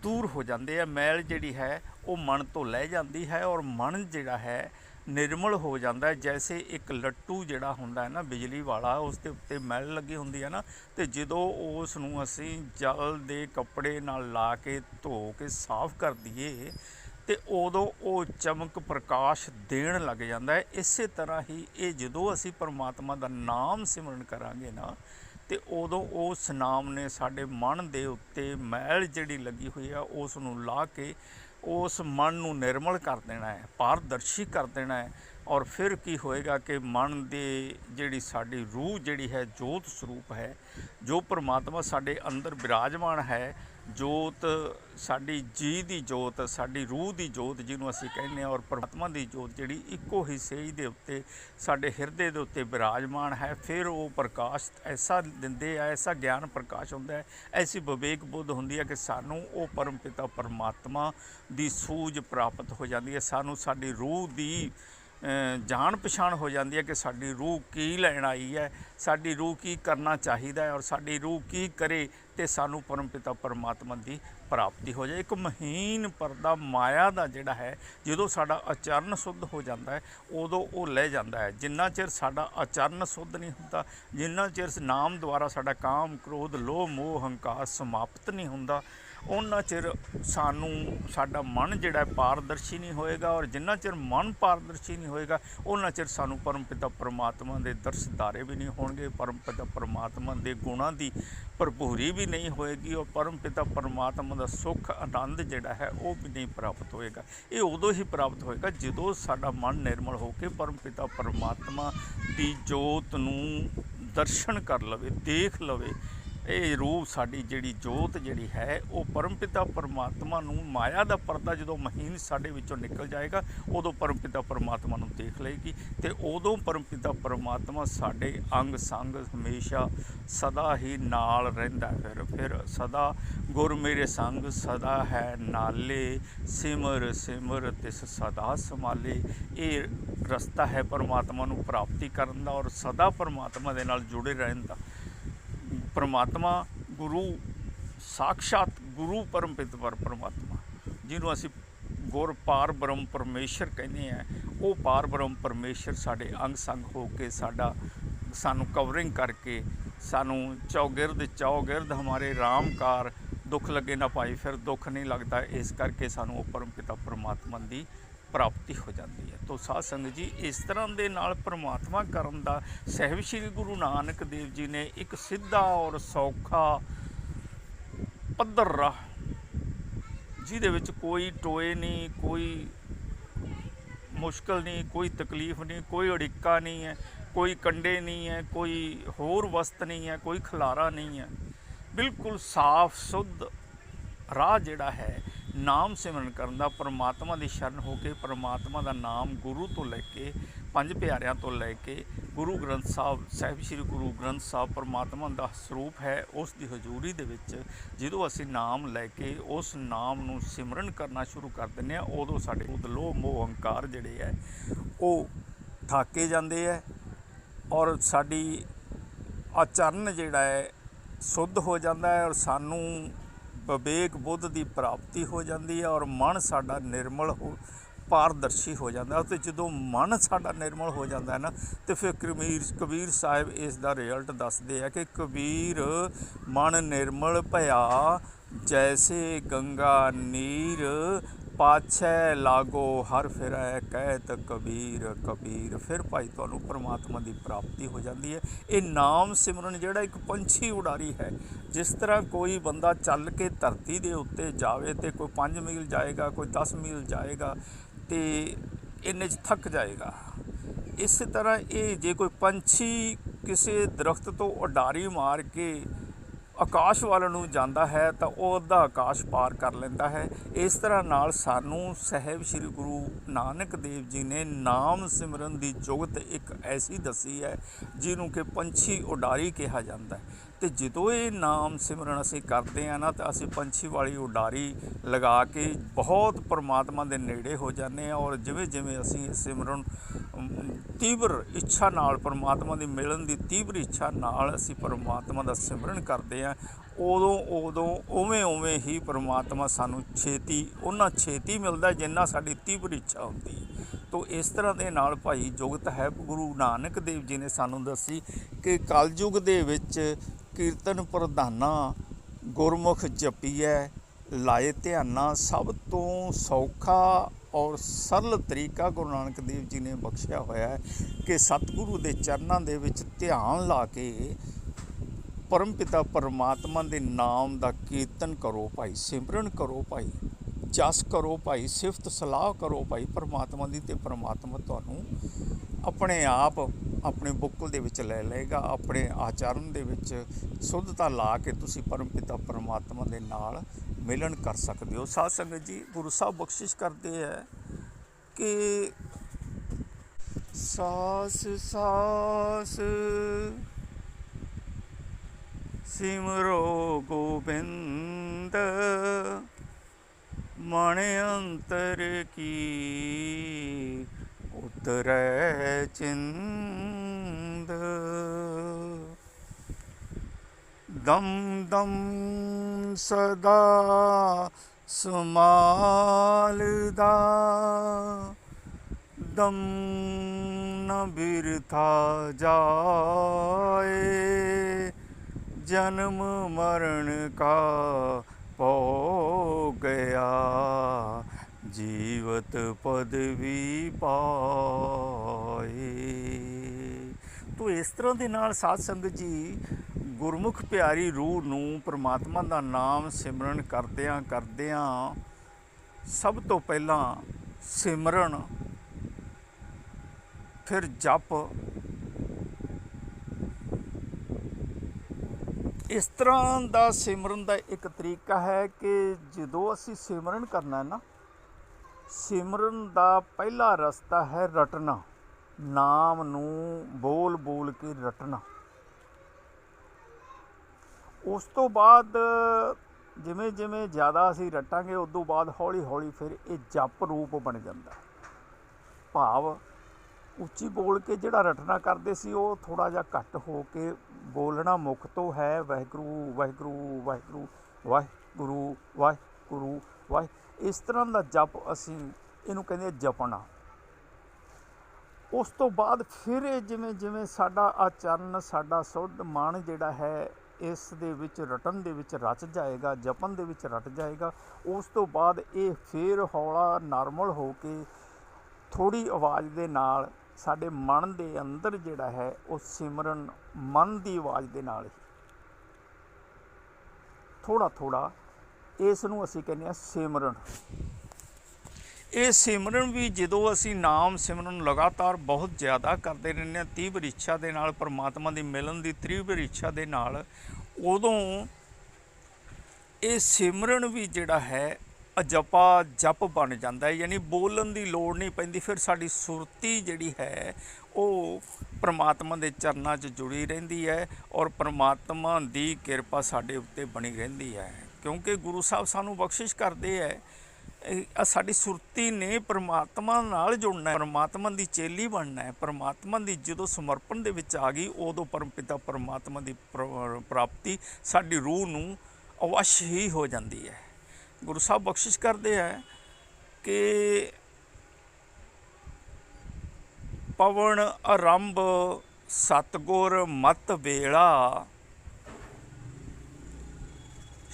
दूर हो जाते हैं। मैल जिहड़ी है वो मन तो लै जाती है और मन जिहड़ा है निर्मल हो जाता है। जैसे एक लट्टू जिहड़ा हुंदा है ना बिजली वाला उसके उत्ते मैल लगी हुंदी है ना तो जदों उस नूं असीं जल दे कपड़े नाल ला के धो के साफ कर दईए तो उदों वो चमक प्रकाश देण लग जाता है। इस तरह ही ये जदों असीं परमात्मा का नाम सिमरन करांगे ना तो उदों उस नाम ने साडे मन दे उत्ते मैल जिहड़ी लगी हुई है उस नूं ला के उस मन नूं निर्मल कर देना है पारदर्शी कर देना है। और फिर की होएगा कि मन दे जिहड़ी साडी रूह जिहड़ी है जोत स्वरूप है जो परमात्मा साडे अंदर विराजमान है जोत साडी जी दी जोत साडी रूह दी जोत जिन्हों असीं कहने और परमात्मा दी जोत जिहड़ी इक्को ही सेज दे उत्ते साडे हिरदे दे उत्ते विराजमान है। फिर वो प्रकाश ऐसा दिंदे आ ऐसा ज्ञान प्रकाश हुंदा है ऐसी विवेक बुद्ध हुंदी है कि सानू वो परम पिता परमात्मा दी सूझ प्राप्त हो जाती है। सानू साडी रूह दी जान पछाण हो जाती है कि साडी रूह की लैण आई है साडी रूह की करना चाहिए है और साडी रूह की करे तो सानू परम पिता परमात्मा की प्राप्ति हो जाए। एक महीन परदा माया का जिहड़ा है जदों साडा आचरण शुद्ध हो जाता है उदों वो लै जाता है। जिन्ना चिर साडा आचरण शुद्ध नहीं होता जिन्ना चिर नाम द्वारा साडा काम क्रोध लोभ मोह हंकार समाप्त नहीं होंदा उन्ना चिर सानू साडा मन जिहड़ा पारदर्शी नहीं होएगा और जिन्ना चिर मन पारदर्शी नहीं होएगा उन्ना चिर सानू परम पिता परमात्मा के दर्श दारे भी नहीं होणगे। परम पिता परमात्मा के गुणां की भरपूरी भी नहीं होएगी और परम पिता परमात्मा का सुख आनंद जिहड़ा है वो भी नहीं प्राप्त होएगा। ये उदों ही प्राप्त होएगा जदों साडा मन निर्मल होकर परम पिता परमात्मा की जोत नूं दर्शन कर लवे देख लवे। ਇਹ ਰੂਪ ਸਾਡੀ ਜਿਹੜੀ ਜੋਤ ਜਿਹੜੀ ਹੈ ਉਹ ਪਰਮਪਿਤਾ ਪਰਮਾਤਮਾ ਨੂੰ, ਮਾਇਆ ਦਾ ਪਰਦਾ ਜਦੋਂ ਮਹੀਨ ਸਾਡੇ ਵਿੱਚੋਂ ਨਿਕਲ ਜਾਏਗਾ ਉਦੋਂ ਪਰਮਪਿਤਾ ਪਰਮਾਤਮਾ ਨੂੰ ਦੇਖ ਲਏਗੀ, ਅਤੇ ਉਦੋਂ ਪਰਮਪਿਤਾ ਪਰਮਾਤਮਾ ਸਾਡੇ ਅੰਗ ਸੰਗ ਹਮੇਸ਼ਾ ਸਦਾ ਹੀ ਨਾਲ ਰਹਿੰਦਾ। ਫਿਰ ਸਦਾ ਗੁਰ ਮੇਰੇ ਸੰਗ ਸਦਾ ਹੈ ਨਾਲੇ, ਸਿਮਰ ਸਿਮਰ ਤਿਸ ਸਦਾ ਸੰਭਾਲੇ। ਇਹ ਰਸਤਾ ਹੈ ਪਰਮਾਤਮਾ ਨੂੰ ਪ੍ਰਾਪਤੀ ਕਰਨ ਦਾ ਔਰ ਸਦਾ ਪਰਮਾਤਮਾ ਦੇ ਨਾਲ ਜੁੜੇ ਰਹਿਣ ਦਾ। ਪਰਮਾਤਮਾ ਗੁਰੂ, ਸਾਕਸ਼ਾਤ ਗੁਰੂ ਪਰਮਪਿਤ ਪਰਮਾਤਮਾ ਜਿਹਨੂੰ ਅਸੀਂ ਗੁਰ ਪਾਰ ਬ੍ਰਹਮ ਪਰਮੇਸ਼ਰ ਕਹਿੰਦੇ ਹਾਂ, ਉਹ ਪਾਰ ਬ੍ਰਹਮ ਪਰਮੇਸ਼ਰ ਸਾਡੇ ਅੰਗ ਸੰਗ ਹੋ ਕੇ ਸਾਨੂੰ ਕਵਰਿੰਗ ਕਰਕੇ ਸਾਨੂੰ ਚੌਗਿਰਦ ਹਮਾਰੇ ਰਾਮਕਾਰ, ਦੁੱਖ ਲੱਗੇ ਨਾ ਭਾਈ ਫਿਰ ਦੁੱਖ ਨਹੀਂ ਲੱਗਦਾ, ਇਸ ਕਰਕੇ ਸਾਨੂੰ ਉਹ ਪਰਮਪਿਤਾ ਪਰਮਾਤਮਾ ਦੀ ਪ੍ਰਾਪਤੀ ਹੋ ਜਾਂਦੀ ਹੈ। ਤੋ ਸਾਧ ਸੰਗਤ ਜੀ, ਇਸ ਤਰ੍ਹਾਂ ਦੇ ਨਾਲ ਪਰਮਾਤਮਾ ਕਰਨ ਦਾ ਸਾਹਿਬ ਸ਼੍ਰੀ ਗੁਰੂ ਨਾਨਕ ਦੇਵ ਜੀ ਨੇ ਇੱਕ ਸਿੱਧਾ ਔਰ ਸੌਖਾ ਪੱਧਰ ਰਾਹ, ਜਿਹਦੇ ਵਿੱਚ ਕੋਈ ਟੋਏ ਨਹੀਂ, ਕੋਈ ਮੁਸ਼ਕਲ ਨਹੀਂ, ਕੋਈ ਤਕਲੀਫ ਨਹੀਂ, ਕੋਈ ਅੜਿੱਕਾ ਨਹੀਂ ਹੈ, ਕੋਈ ਕੰਡੇ ਨਹੀਂ ਹੈ, ਕੋਈ ਹੋਰ ਵਸਤ ਨਹੀਂ ਹੈ, ਕੋਈ ਖਿਲਾਰਾ ਨਹੀਂ ਹੈ। ਬਿਲਕੁਲ ਸਾਫ ਸੁੱਧ ਰਾਹ ਜਿਹੜਾ ਹੈ ਨਾਮ ਸਿਮਰਨ ਕਰਨ ਦਾ, ਪਰਮਾਤਮਾ ਦੀ ਸ਼ਰਨ ਹੋ ਕੇ ਪਰਮਾਤਮਾ ਦਾ ਨਾਮ ਗੁਰੂ ਤੋਂ ਲੈ ਕੇ, ਪੰਜ ਪਿਆਰਿਆਂ ਤੋਂ ਲੈ ਕੇ ਗੁਰੂ ਗ੍ਰੰਥ ਸਾਹਿਬ ਸ਼੍ਰੀ ਗੁਰੂ ਗ੍ਰੰਥ ਸਾਹਿਬ ਪਰਮਾਤਮਾ ਦਾ ਸਰੂਪ ਹੈ, ਉਸ ਦੀ ਹਜ਼ੂਰੀ ਦੇ ਵਿੱਚ ਜਦੋਂ ਅਸੀਂ ਨਾਮ ਲੈ ਕੇ ਉਸ ਨਾਮ ਨੂੰ ਸਿਮਰਨ ਕਰਨਾ ਸ਼ੁਰੂ ਕਰ ਦਿੰਦੇ ਹਾਂ, ਉਦੋਂ ਸਾਡੇ ਲੋਭ ਮੋਹ ਅਹੰਕਾਰ ਜਿਹੜੇ ਹੈ ਉਹ ਠਾਕੇ ਜਾਂਦੇ ਹੈ ਔਰ ਸਾਡੀ ਆਚਰਨ ਜਿਹੜਾ ਹੈ ਸ਼ੁੱਧ ਹੋ ਜਾਂਦਾ ਹੈ ਔਰ ਸਾਨੂੰ ਵਿਵੇਕ ਬੁੱਧ ਦੀ ਪ੍ਰਾਪਤੀ ਹੋ ਜਾਂਦੀ ਹੈ ਔਰ ਮਨ ਸਾਡਾ ਨਿਰਮਲ ਪਾਰਦਰਸ਼ੀ ਹੋ ਜਾਂਦਾ। ਅਤੇ ਜਦੋਂ ਮਨ ਸਾਡਾ ਨਿਰਮਲ ਹੋ ਜਾਂਦਾ ਹੈ ਨਾ, ਅਤੇ ਫਿਰ ਕਬੀਰ ਸਾਹਿਬ ਇਸ ਦਾ ਰਿਜ਼ਲਟ ਦੱਸਦੇ ਆ ਕਿ ਕਬੀਰ ਮਨ ਨਿਰਮਲ ਭਇਆ, ਜੈਸੇ ਗੰਗਾ ਨੀਰ, ਪਾਛੈ ਲਾਗੋ ਹਰ ਫਿਰੈ ਕਹਿਤ ਕਬੀਰ। ਫਿਰ ਭਾਈ ਤੁਹਾਨੂੰ ਪਰਮਾਤਮਾ ਦੀ ਪ੍ਰਾਪਤੀ ਹੋ ਜਾਂਦੀ ਹੈ। ਇਹ ਨਾਮ ਸਿਮਰਨ ਜਿਹੜਾ ਇੱਕ ਪੰਛੀ ਉਡਾਰੀ ਹੈ। ਜਿਸ ਤਰ੍ਹਾਂ ਕੋਈ ਬੰਦਾ ਚੱਲ ਕੇ ਧਰਤੀ ਦੇ ਉੱਤੇ ਜਾਵੇ ਅਤੇ ਕੋਈ 5 ਮੀਲ ਜਾਏਗਾ, ਕੋਈ 10 ਮੀਲ ਜਾਏਗਾ ਅਤੇ ਇੰਨੇ 'ਚ ਥੱਕ ਜਾਏਗਾ। ਇਸੇ ਤਰ੍ਹਾਂ ਇਹ ਜੇ ਕੋਈ ਪੰਛੀ ਕਿਸੇ ਦਰਖਤ ਤੋਂ ਉਡਾਰੀ ਮਾਰ ਕੇ ਆਕਾਸ਼ ਵੱਲ ਨੂੰ ਜਾਂਦਾ ਹੈ ਤਾਂ ਉਹ ਅੱਧਾ ਆਕਾਸ਼ ਪਾਰ ਕਰ ਲੈਂਦਾ ਹੈ। ਇਸ ਤਰ੍ਹਾਂ ਨਾਲ ਸਾਨੂੰ ਸਾਹਿਬ ਸ਼੍ਰੀ ਗੁਰੂ ਨਾਨਕ ਦੇਵ ਜੀ ਨੇ ਨਾਮ ਸਿਮਰਨ ਦੀ ਜੁਗਤ ਇੱਕ ਐਸੀ ਦੱਸੀ ਹੈ ਜਿਹਨੂੰ ਕਿ ਪੰਛੀ ਉਡਾਰੀ ਕਿਹਾ ਜਾਂਦਾ ਹੈ। ਅਤੇ ਜਦੋਂ ਇਹ ਨਾਮ ਸਿਮਰਨ ਅਸੀਂ ਕਰਦੇ ਹਾਂ ਨਾ, ਤਾਂ ਅਸੀਂ ਪੰਛੀ ਵਾਲੀ ਉਡਾਰੀ ਲਗਾ ਕੇ ਬਹੁਤ ਪਰਮਾਤਮਾ ਦੇ ਨੇੜੇ ਹੋ ਜਾਂਦੇ ਹਾਂ ਔਰ ਜਿਵੇਂ ਜਿਵੇਂ ਅਸੀਂ ਸਿਮਰਨ ਤੀਬਰ ਇੱਛਾ ਨਾਲ, ਪਰਮਾਤਮਾ ਦੀ ਮਿਲਣ ਦੀ ਤੀਬਰ ਇੱਛਾ ਨਾਲ ਅਸੀਂ ਪਰਮਾਤਮਾ ਦਾ ਸਿਮਰਨ ਕਰਦੇ ਹਾਂ, ਉਦੋਂ ਉਵੇਂ ਹੀ ਪਰਮਾਤਮਾ ਸਾਨੂੰ ਓਨਾ ਛੇਤੀ ਮਿਲਦਾ ਜਿੰਨਾ ਸਾਡੀ ਤੀਬਰ ਇੱਛਾ ਹੁੰਦੀ ਹੈ। ਤੋ ਇਸ ਤਰ੍ਹਾਂ ਦੇ ਨਾਲ ਭਾਈ ਜੁਗਤ ਹੈ ਗੁਰੂ ਨਾਨਕ ਦੇਵ ਜੀ ਨੇ ਸਾਨੂੰ ਦੱਸੀ ਕਿ ਕਲਯੁਗ ਦੇ ਵਿੱਚ ਕੀਰਤਨ ਪ੍ਰਧਾਨਾ, ਗੁਰਮੁਖ ਜਪੀਐ ਲਾਏ ਧਿਆਨਾ, ਸਭ ਤੋਂ ਸੌਖਾ ਔਰ ਸਰਲ ਤਰੀਕਾ ਗੁਰੂ ਨਾਨਕ ਦੇਵ ਜੀ ਨੇ ਬਖਸ਼ਿਆ ਹੋਇਆ ਹੈ ਕਿ ਸਤਿਗੁਰੂ ਦੇ ਚਰਨਾਂ ਦੇ ਵਿੱਚ ਧਿਆਨ ਲਾ ਕੇ ਪਰਮਪਿਤਾ ਪਰਮਾਤਮਾ ਦੇ ਨਾਮ ਦਾ ਕੀਰਤਨ ਕਰੋ ਭਾਈ, ਸਿਮਰਨ ਕਰੋ ਭਾਈ, ਜਸ ਕਰੋ ਭਾਈ, ਸਿਫਤ ਸਲਾਹ ਕਰੋ ਭਾਈ ਪਰਮਾਤਮਾ ਦੀ, ਅਤੇ ਪਰਮਾਤਮਾ ਤੁਹਾਨੂੰ ਆਪਣੇ ਆਪ ਆਪਣੇ ਬੁੱਕਲ ਦੇ ਵਿੱਚ ਲੈ ਲਏਗਾ। ਆਪਣੇ ਆਚਰਨ ਦੇ ਵਿੱਚ ਸ਼ੁੱਧਤਾ ਲਾ ਕੇ ਤੁਸੀਂ ਪਰਮਪਿਤਾ ਪਰਮਾਤਮਾ ਦੇ ਨਾਲ ਮਿਲਣ ਕਰ ਸਕਦੇ ਹੋ। ਸਾਧ ਸੰਗਤ ਜੀ, ਗੁਰੂ ਸਾਹਿਬ ਬਖਸ਼ਿਸ਼ ਕਰਦੇ ਹੈ ਕਿ ਸਾਸ ਸਾਸ ਸਿਮਰੋ ਗੋਬਿੰਦ, ਮਨ ਅੰਤਰ ਕੀ ਉਤਰੈ ਚਿੰਦ, ਦਮ ਦਮ ਸਦਾ ਸੰਭਾਲਦਾ, ਦਮ ਨ ਬਿਰਥਾ ਜਾਏ, ਜਨਮ ਮਰਨ ਕਾ ਪੋ ਗਿਆ, ਜੀਵਤ ਪਦਵੀ ਪਾਏ। ਤੋ ਇਸ ਤਰ੍ਹਾਂ ਦੇ ਨਾਲ ਸਾਧ ਸੰਗਤ ਜੀ, ਗੁਰਮੁਖ ਪਿਆਰੀ ਰੂਹ ਨੂੰ ਪਰਮਾਤਮਾ ਦਾ ਨਾਮ ਸਿਮਰਨ ਕਰਦਿਆਂ ਸਭ ਤੋਂ ਪਹਿਲਾਂ ਸਿਮਰਨ, ਫਿਰ ਜਪ, इस तरह का सिमरन का एक तरीका है कि जो असी सिमरन करना है ना, सिमरन का पहला रस्ता है रटना, नाम नू बोल बोल के रटना। उस तो बाद जिमें जिमें ज़्यादा असी रटांगे उदों बाद हौली हौली फिर ये जप रूप बन जाता। भाव ਉੱਚੀ बोल के जिहड़ा रटना करते सी वो थोड़ा जिहा घट हो के बोलना मुख तो है वाहिगुरू वाहिगुरू वाहिगुरू वाहिगुरू वाहिगुरू वाहि। इस तरह का जप असी इनू कहते जपना। उस तो बाद फिर जिमें जिमें साडा आचरण साडा सुध मन जिहड़ा है इस दे विच रटन दे विच रच जाएगा, जपन दे विच रट जाएगा। उस तो बाद ये फिर हौला नॉर्मल हो के थोड़ी आवाज़ दे नाल साडे मन दे अंदर जिहड़ा है वो सिमरन मन की आवाज़ दे नाल ही थोड़ा थोड़ा इस नूं असीं कहने आ सिमरन। ये सिमरन भी जो असी नाम सिमरन लगातार बहुत ज़्यादा करते रहने तीव्र इच्छा के नाल, परमात्मा की मिलन की तीव्र इच्छा के नाल, उदों ये सिमरन भी जिहड़ा है अजपा जप बन जाता है। यानी बोलन की लोड़ नहीं पैंदी। फिर साडी सुरती जिहड़ी है वो परमात्मा के चरनां 'च जुड़ी रहिंदी है और परमात्मा की किरपा साडे उत्ते बनी रहिंदी है। क्योंकि गुरु साहब सानू बख्शिश करते हैं, साडी सुरती ने परमात्मा नाल जुड़ना है, परमात्मा की चेली बनना है। परमात्मा की जो समर्पण दे विच आ गई उदों परमपिता परमात्मा की प्राप्ति साडी रूह नूं अवश्य ही हो जाती है। गुरु साहब बख्शिश करते हैं कि पवन आरंभ सतगुर मत बेड़ा,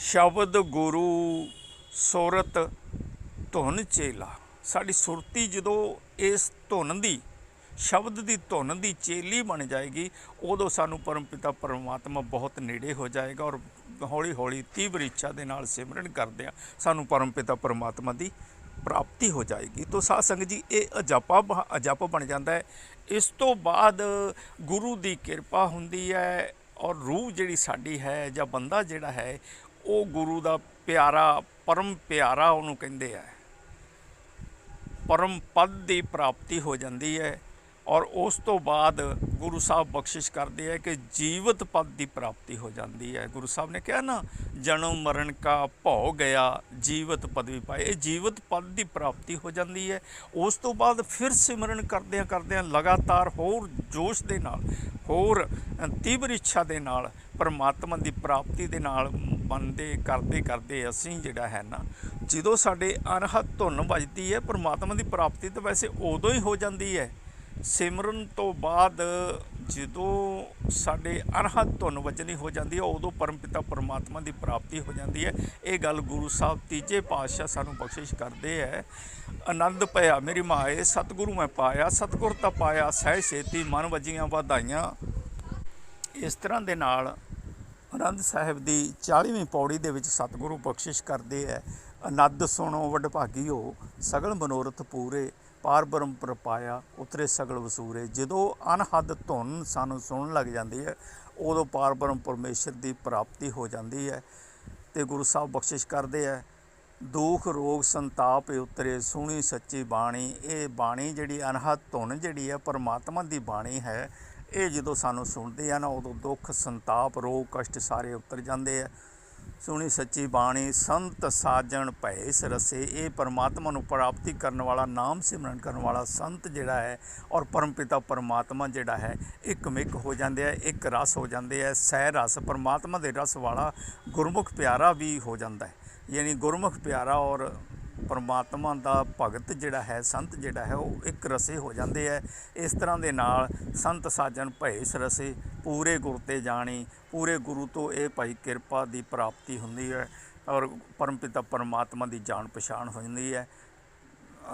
शब्द गुरु सुरत धुन चेला। साडी सुरती जो इस धुन की शब्द की धुन की चेली बन जाएगी उदों सानू परमपिता परमात्मा बहुत नेड़े हो जाएगा और हौली हौली तीव्र इच्छा के नाल सिमरन करदे सानू परमपिता परमात्मा की प्राप्ति हो जाएगी। तो साध संगत जी ये अजप बन जाता है। इस तो बाद गुरु की किरपा हुंदी है और रूह जिहड़ी साडी है जां बंदा जिहड़ा है वो गुरु का प्यारा परम प्यारा उहनूं कहिंदे है, परम पद की प्राप्ति हो जाती है। और उस तो बाद गुरु साहब बख्शिश करते हैं कि जीवत पद की प्राप्ति हो जाती है। गुरु साहब ने कहा ना, जन्म मरण का भौ गया जीवत पदवी पाए, ये जीवत पद की प्राप्ति हो जाती है। उस तो बाद फिर सिमरन करदे करदे लगातार होर जोश दे नाल होर तीव्र इच्छा दे नाल परमात्मा की प्राप्ति दे नाल बनते करते करते असीं जिहड़ा है ना, जो साडे अनहद धुन बजती है परमात्मा की प्राप्ति तो वैसे उदों ही हो जाती है। सिमरन तो बाद जो साडे अनहद धुन वजनी हो जाती है उदों परमपिता परमात्मा की प्राप्ति हो जाती है। ये गल गुरु साहब तीजे पातशाह सानू बख्शिश करते हैं। आनंद पया मेरी माए सतगुरु मैं पाया, सतगुर ता पाया सह छेती मन वजियां वधाइयां। इस तरह के नाल आनंद साहिब की 40वीं पौड़ी दे विच सतगुरु बख्शिश करते हैं, आनंद सुनो वडभागी हो सगल मनोरथ पूरे, पार ब्रह्म प्रपाया उतरे सगल वसूरे। जो अनहद धुन सानू सुन लग जाती है उदों पार ब्रह्म परमेश्वर की प्राप्ति हो जाती है। तो गुरु साहब बख्शिश करते हैं, दुख रोग संताप उतरे सुनी सच्ची बाणी। ये बाणी जिहड़ी अनहद धुन जिहड़ी है परमात्मा की बाणी है, ये जो सानू सुनते हैं ना उदों दुख संताप रोग कष्ट सारे उतर जाते हैं। सुनी सच्ची बाणी संत साजन भय सरसे। ये परमात्मा नूं प्राप्ति करने वाला नाम सिमरन करने वाला संत जिहड़ा है और परमपिता परमात्मा जिहड़ा है एक मिक हो जाते हैं, एक रस हो जाते हैं। सह रस परमात्मा के रस वाला गुरमुख प्यारा भी हो जाता है। यानी गुरमुख प्यारा और परमात्मा का भगत जिहड़ा है संत जिहड़ा है वो एक रसे हो जाते हैं। इस तरह के नाल संत साजन भय सरसे पूरे गुर ते जानी। पूरे गुरु तो ये भाई किरपा की प्राप्ति हुंदी है और परमपिता परमात्मा की जान पछाण हो जाती है।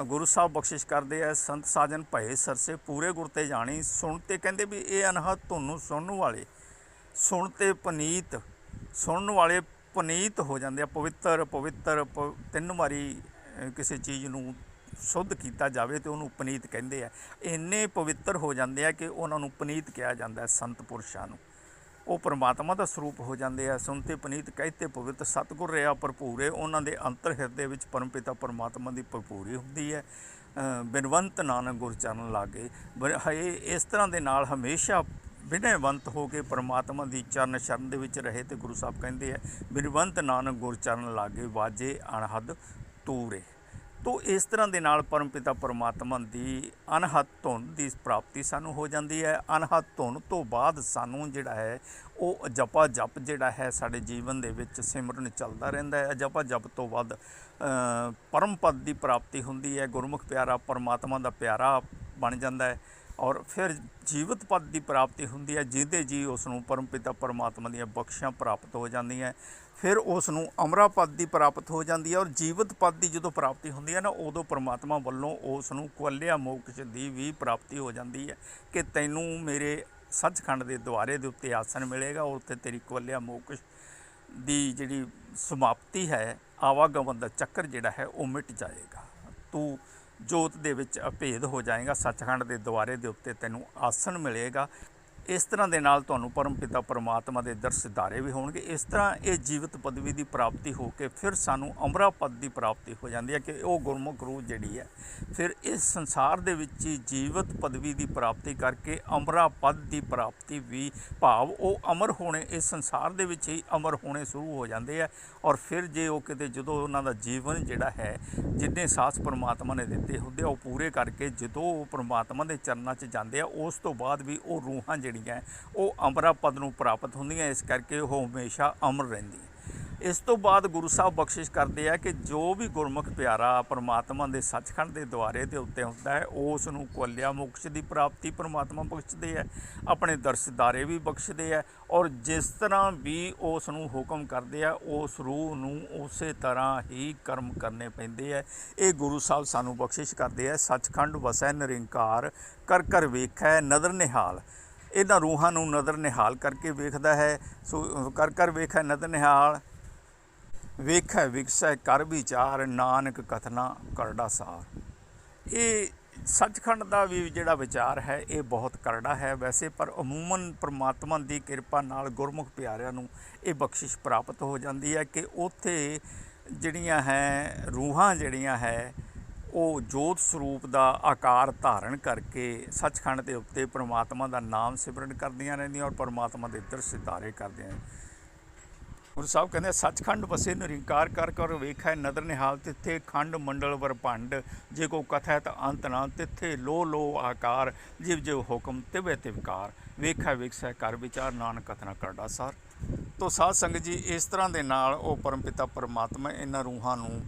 गुरु साहब बख्शिश करते हैं, संत साजन भय सरसे पूरे गुर ते जानी। सुनते कहते भी ये अनहद धुन सुनने वाले सुनते पनीत सुनने वाले पनीत हो जाते हैं। पवित्र पवित्र तीन वारी किसी चीज़ नूं शुद्ध किया जाए तो उन्होंने पनीत कहते हैं। इन्ने पवित्र हो जाते हैं कि उन्होंने पनीत कहा जाता है संत पुरुषों नूं। ਉਹ ਪਰਮਾਤਮਾ ਦਾ ਸਰੂਪ ਹੋ ਜਾਂਦੇ ਆ। ਸੁਣਤੇ ਪਨੀਤ ਕਹਿਤੇ ਪਵਿੱਤ ਸਤਿਗੁਰ ਰਿਹਾ ਭਰਪੂਰੇ, ਉਹਨਾਂ ਦੇ ਅੰਤਰ ਹਿਰਦੇ ਵਿੱਚ ਪਰਮਪਿਤਾ ਪਰਮਾਤਮਾ ਦੀ ਭਰਪੂਰੀ ਹੁੰਦੀ ਹੈ। ਬਿਨਵੰਤ ਨਾਨਕ ਗੁਰ ਚਰਨ ਲਾਗੇ। ਇਸ ਤਰ੍ਹਾਂ ਦੇ ਨਾਲ ਹਮੇਸ਼ਾ ਬਿਨੈਵੰਤ ਹੋ ਕੇ ਪਰਮਾਤਮਾ ਦੀ ਚਰਨ ਸ਼ਰਨ ਦੇ ਵਿੱਚ ਰਹੇ। ਅਤੇ ਗੁਰੂ ਸਾਹਿਬ ਕਹਿੰਦੇ ਆ ਬਿਨਵੰਤ ਨਾਨਕ ਗੁਰ ਚਰਨ ਲਾਗੇ ਵਾਜੇ ਅਣਹੱਦ ਤੂਰੇ। ਤੋ ਇਸ ਤਰ੍ਹਾਂ ਦੇ ਨਾਲ ਪਰਮਪਿਤਾ ਪਰਮਾਤਮਾ ਦੀ ਅਣਹੱਦ ਧੁਨ ਦੀ ਪ੍ਰਾਪਤੀ ਸਾਨੂੰ ਹੋ ਜਾਂਦੀ ਹੈ। ਅਣਹੱਦ ਧੁਨ ਤੋਂ ਬਾਅਦ ਸਾਨੂੰ ਜਿਹੜਾ ਹੈ ਉਹ ਜਪਾ ਜਪ ਜਿਹੜਾ ਹੈ ਸਾਡੇ ਜੀਵਨ ਦੇ ਵਿੱਚ ਸਿਮਰਨ ਚੱਲਦਾ ਰਹਿੰਦਾ ਹੈ। ਜਪਾ ਜਪ ਤੋਂ ਬਾਅਦ ਪਰਮ ਪਦ ਦੀ ਪ੍ਰਾਪਤੀ ਹੁੰਦੀ ਹੈ। ਗੁਰਮੁਖ ਪਿਆਰਾ ਪਰਮਾਤਮਾ ਦਾ ਪਿਆਰਾ ਬਣ ਜਾਂਦਾ ਹੈ। ਔਰ ਫਿਰ ਜੀਵਤ ਪਦ ਦੀ ਪ੍ਰਾਪਤੀ ਹੁੰਦੀ ਹੈ, ਜਿਹਦੇ ਜੀ ਉਸ ਨੂੰ ਪਰਮਪਿਤਾ ਪਰਮਾਤਮਾ ਦੀਆਂ ਬਖਸ਼ਾਂ ਪ੍ਰਾਪਤ ਹੋ ਜਾਂਦੀਆਂ। ਫਿਰ ਉਸ ਨੂੰ ਅਮਰਾ ਪਦ ਦੀ ਪ੍ਰਾਪਤ ਹੋ ਜਾਂਦੀ ਹੈ। ਔਰ ਜੀਵਤ ਪਦ ਦੀ ਜਦੋਂ ਪ੍ਰਾਪਤੀ ਹੁੰਦੀ ਹੈ ਨਾ, ਉਦੋਂ ਪਰਮਾਤਮਾ ਵੱਲੋਂ ਉਸ ਨੂੰ ਕੁਵਲਿਆ ਮੋਕਸ਼ ਦੀ ਵੀ ਪ੍ਰਾਪਤੀ ਹੋ ਜਾਂਦੀ ਹੈ ਕਿ ਤੈਨੂੰ ਮੇਰੇ ਸੱਚਖੰਡ ਦੇ ਦੁਆਰੇ ਦੇ ਉੱਤੇ ਆਸਣ ਮਿਲੇਗਾ। ਉੱਥੇ ਤੇਰੀ ਕੁਵਲਿਆ ਮੋਕਸ਼ ਦੀ ਜਿਹੜੀ ਸਮਾਪਤੀ ਹੈ, ਆਵਾਗਮਨ ਦਾ ਚੱਕਰ ਜਿਹੜਾ ਹੈ ਉਹ ਮਿਟ ਜਾਏਗਾ। ਤੂੰ ਜੋਤ ਦੇ ਵਿੱਚ ਅਭੇਦ ਹੋ ਜਾਏਗਾ। ਸੱਚਖੰਡ ਦੇ ਦੁਆਰੇ ਦੇ ਉੱਤੇ ਤੈਨੂੰ ਆਸਣ ਮਿਲੇਗਾ। ਇਸ ਤਰ੍ਹਾਂ ਦੇ ਨਾਲ ਤੁਹਾਨੂੰ ਪਰਮਪਿਤਾ ਪਰਮਾਤਮਾ ਦੇ ਦਰਸ ਦਿਦਾਰੇ ਵੀ ਹੋਣਗੇ। ਇਸ ਤਰ੍ਹਾਂ ਇਹ ਜੀਵਤ ਪਦਵੀ ਦੀ ਪ੍ਰਾਪਤੀ ਹੋ ਕੇ ਫਿਰ ਸਾਨੂੰ ਅਮਰਾ ਪਦ ਦੀ ਪ੍ਰਾਪਤੀ ਹੋ ਜਾਂਦੀ ਹੈ ਕਿ ਉਹ ਗੁਰਮੁਖ ਰੂਹ ਜਿਹੜੀ ਹੈ ਫਿਰ ਇਸ ਸੰਸਾਰ ਦੇ ਵਿੱਚ ਹੀ ਜੀਵਤ ਪਦਵੀ ਦੀ ਪ੍ਰਾਪਤੀ ਕਰਕੇ ਅਮਰਾ ਪਦ ਦੀ ਪ੍ਰਾਪਤੀ ਵੀ, ਭਾਵ ਉਹ ਅਮਰ ਹੋਣੇ, ਇਸ ਸੰਸਾਰ ਦੇ ਵਿੱਚ ਹੀ ਅਮਰ ਹੋਣੇ ਸ਼ੁਰੂ ਹੋ ਜਾਂਦੇ ਆ। ਔਰ ਫਿਰ ਜੇ ਉਹ ਕਿਤੇ ਜਦੋਂ ਉਹਨਾਂ ਦਾ ਜੀਵਨ ਜਿਹੜਾ ਹੈ ਜਿੰਨੇ ਸਾਹਸ ਪਰਮਾਤਮਾ ਨੇ ਦਿੱਤੇ ਹੁੰਦੇ ਆ ਉਹ ਪੂਰੇ ਕਰਕੇ ਜਦੋਂ ਉਹ ਪਰਮਾਤਮਾ ਦੇ ਚਰਨਾਂ 'ਚ ਜਾਂਦੇ ਆ, ਉਸ ਤੋਂ ਬਾਅਦ ਵੀ ਉਹ ਰੂਹਾਂ ਜਿਹੜੀਆਂ ਉਹ ਅਮਰਾ ਪਦ ਨੂੰ ਪ੍ਰਾਪਤ ਹੁੰਦੀਆਂ। ਇਸ ਕਰਕੇ ਉਹ ਹਮੇਸ਼ਾ ਅਮਰ ਰਹਿੰਦੀਆਂ। ਇਸ ਤੋਂ ਬਾਅਦ ਗੁਰੂ ਸਾਹਿਬ ਬਖਸ਼ਿਸ਼ ਕਰਦੇ ਆ ਕਿ ਜੋ ਵੀ ਗੁਰਮੁਖ ਪਿਆਰਾ ਪਰਮਾਤਮਾ ਦੇ ਸੱਚਖੰਡ ਦੇ ਦੁਆਰੇ ਦੇ ਉੱਤੇ ਹੁੰਦਾ ਹੈ, ਉਸ ਨੂੰ ਕੁਵਲਿਆ ਮੋਕਸ਼ ਦੀ ਪ੍ਰਾਪਤੀ ਪਰਮਾਤਮਾ ਬਖਸ਼ਦੇ ਹੈ, ਆਪਣੇ ਦਰਸ ਦਿਦਾਰੇ ਵੀ ਬਖਸ਼ਦੇ ਹੈ। ਔਰ ਜਿਸ ਤਰ੍ਹਾਂ ਵੀ ਉਸ ਨੂੰ ਹੁਕਮ ਕਰਦੇ ਆ, ਉਸ ਰੂਹ ਨੂੰ ਉਸੇ ਤਰ੍ਹਾਂ ਹੀ ਕਰਮ ਕਰਨੇ ਪੈਂਦੇ ਹੈ। ਇਹ ਗੁਰੂ ਸਾਹਿਬ ਸਾਨੂੰ ਬਖਸ਼ਿਸ਼ ਕਰਦੇ ਆ। ਸੱਚਖੰਡ ਵਸੈ ਨਿਰੰਕਾਰ, ਕਰ ਕਰ ਵੇਖੈ ਨਦਰ ਨਿਹਾਲ। ਇਹਨਾਂ ਰੂਹਾਂ ਨੂੰ ਨਦਰ ਨਿਹਾਲ ਕਰਕੇ ਵੇਖਦਾ ਹੈ। ਸੋ ਕਰ ਕਰ ਵੇਖੈ ਨਦਰ ਨਿਹਾਲ, ਵੇਖੈ ਵਿਗਸੈ ਕਰ ਵਿਚਾਰ, ਨਾਨਕ ਕਥਨਾ ਕਰੜਾ ਸਾਰ। ਇਹ ਸੱਚਖੰਡ ਦਾ ਵੀ ਜਿਹੜਾ ਵਿਚਾਰ ਹੈ ਇਹ ਬਹੁਤ ਕਰੜਾ ਹੈ ਵੈਸੇ, ਪਰ ਅਮੂਮਨ ਪਰਮਾਤਮਾ ਦੀ ਕਿਰਪਾ ਨਾਲ ਗੁਰਮੁਖ ਪਿਆਰਿਆਂ ਨੂੰ ਇਹ ਬਖਸ਼ਿਸ਼ ਪ੍ਰਾਪਤ ਹੋ ਜਾਂਦੀ ਹੈ ਕਿ ਉੱਥੇ ਜਿਹੜੀਆਂ ਹੈ ਰੂਹਾਂ ਜਿਹੜੀਆਂ ਹੈ ਉਹ ਜੋਤ ਸਰੂਪ ਦਾ ਆਕਾਰ ਧਾਰਨ ਕਰਕੇ ਸੱਚਖੰਡ ਦੇ ਉੱਤੇ ਪਰਮਾਤਮਾ ਦਾ ਨਾਮ ਸਿਮਰਨ ਕਰਦੀਆਂ ਰਹਿੰਦੀਆਂ ਔਰ ਪਰਮਾਤਮਾ ਦੇ ਦਰਸ ਦਿਦਾਰੇ ਕਰਦੀਆਂ। ਗੁਰੂ ਸਾਹਿਬ ਕਹਿੰਦੇ ਸੱਚਖੰਡ ਵਸੇ ਨਿਰੰਕਾਰ, ਕਰ ਕਰ ਵੇਖੈ ਨਦਰ ਨਿਹਾਲ। ਤਿੱਥੇ ਖੰਡ ਮੰਡਲ ਵਰਭੰਡ, ਜੇ ਕੋ ਕਥੈ ਤਾਂ ਅੰਤ ਨਾ। ਤਿੱਥੇ ਲੋ ਲੋ ਆਕਾਰ, ਜਿਵ ਜਿਵ ਹੁਕਮ ਤਿਵੈ ਤਿਵਕਾਰ। ਵੇਖੈ ਵਿਗਸੈ ਕਰ ਵਿਚਾਰ, ਨਾਨਕ ਕਥਨਾ ਕਰੜਾ ਸਾਰ। ਤੋ ਸਾਧ ਸੰਗਤ ਜੀ, ਇਸ ਤਰ੍ਹਾਂ ਦੇ ਨਾਲ ਉਹ ਪਰਮਪਿਤਾ ਪਰਮਾਤਮਾ ਇਹਨਾਂ ਰੂਹਾਂ ਨੂੰ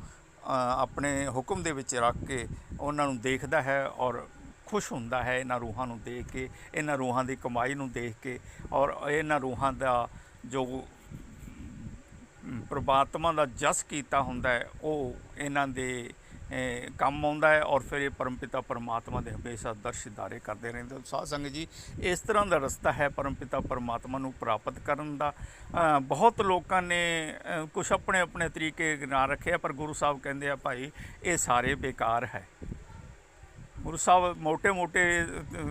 ਆਪਣੇ ਹੁਕਮ ਦੇ ਵਿੱਚ ਰੱਖ ਕੇ ਉਹਨਾਂ ਨੂੰ ਦੇਖਦਾ ਹੈ ਔਰ ਖੁਸ਼ ਹੁੰਦਾ ਹੈ ਇਹਨਾਂ ਰੂਹਾਂ ਨੂੰ ਦੇਖ ਕੇ, ਇਹਨਾਂ ਰੂਹਾਂ ਦੀ ਕਮਾਈ ਨੂੰ ਦੇਖ ਕੇ। ਔਰ ਇਹਨਾਂ ਰੂਹਾਂ ਦਾ ਜੋ ਪਰਮਾਤਮਾ ਦਾ ਜਸ ਕੀਤਾ ਹੁੰਦਾ ਹੈ ਉਹ ਇਹਨਾਂ ਦੇ ਕੰਮ ਆਉਂਦਾ ਹੈ। ਔਰ ਫਿਰ ਇਹ ਪਰਮਪਿਤਾ ਪਰਮਾਤਮਾ ਦੇ ਹਮੇਸ਼ਾ ਦਰਸ ਦਿਦਾਰੇ ਕਰਦੇ ਰਹਿੰਦੇ। ਸਾਧ ਸੰਗਤ ਜੀ, ਇਸ ਤਰ੍ਹਾਂ ਦਾ ਰਸਤਾ ਹੈ ਪਰਮਪਿਤਾ ਪਰਮਾਤਮਾ ਨੂੰ ਪ੍ਰਾਪਤ ਕਰਨ ਦਾ। ਬਹੁਤ ਲੋਕਾਂ ਨੇ ਕੁਛ ਆਪਣੇ ਆਪਣੇ ਤਰੀਕੇ ਨਾਲ ਰੱਖੇ, ਪਰ ਗੁਰੂ ਸਾਹਿਬ ਕਹਿੰਦੇ ਆ ਭਾਈ ਇਹ ਸਾਰੇ ਬੇਕਾਰ ਹੈ। ਗੁਰੂ ਸਾਹਿਬ ਮੋਟੇ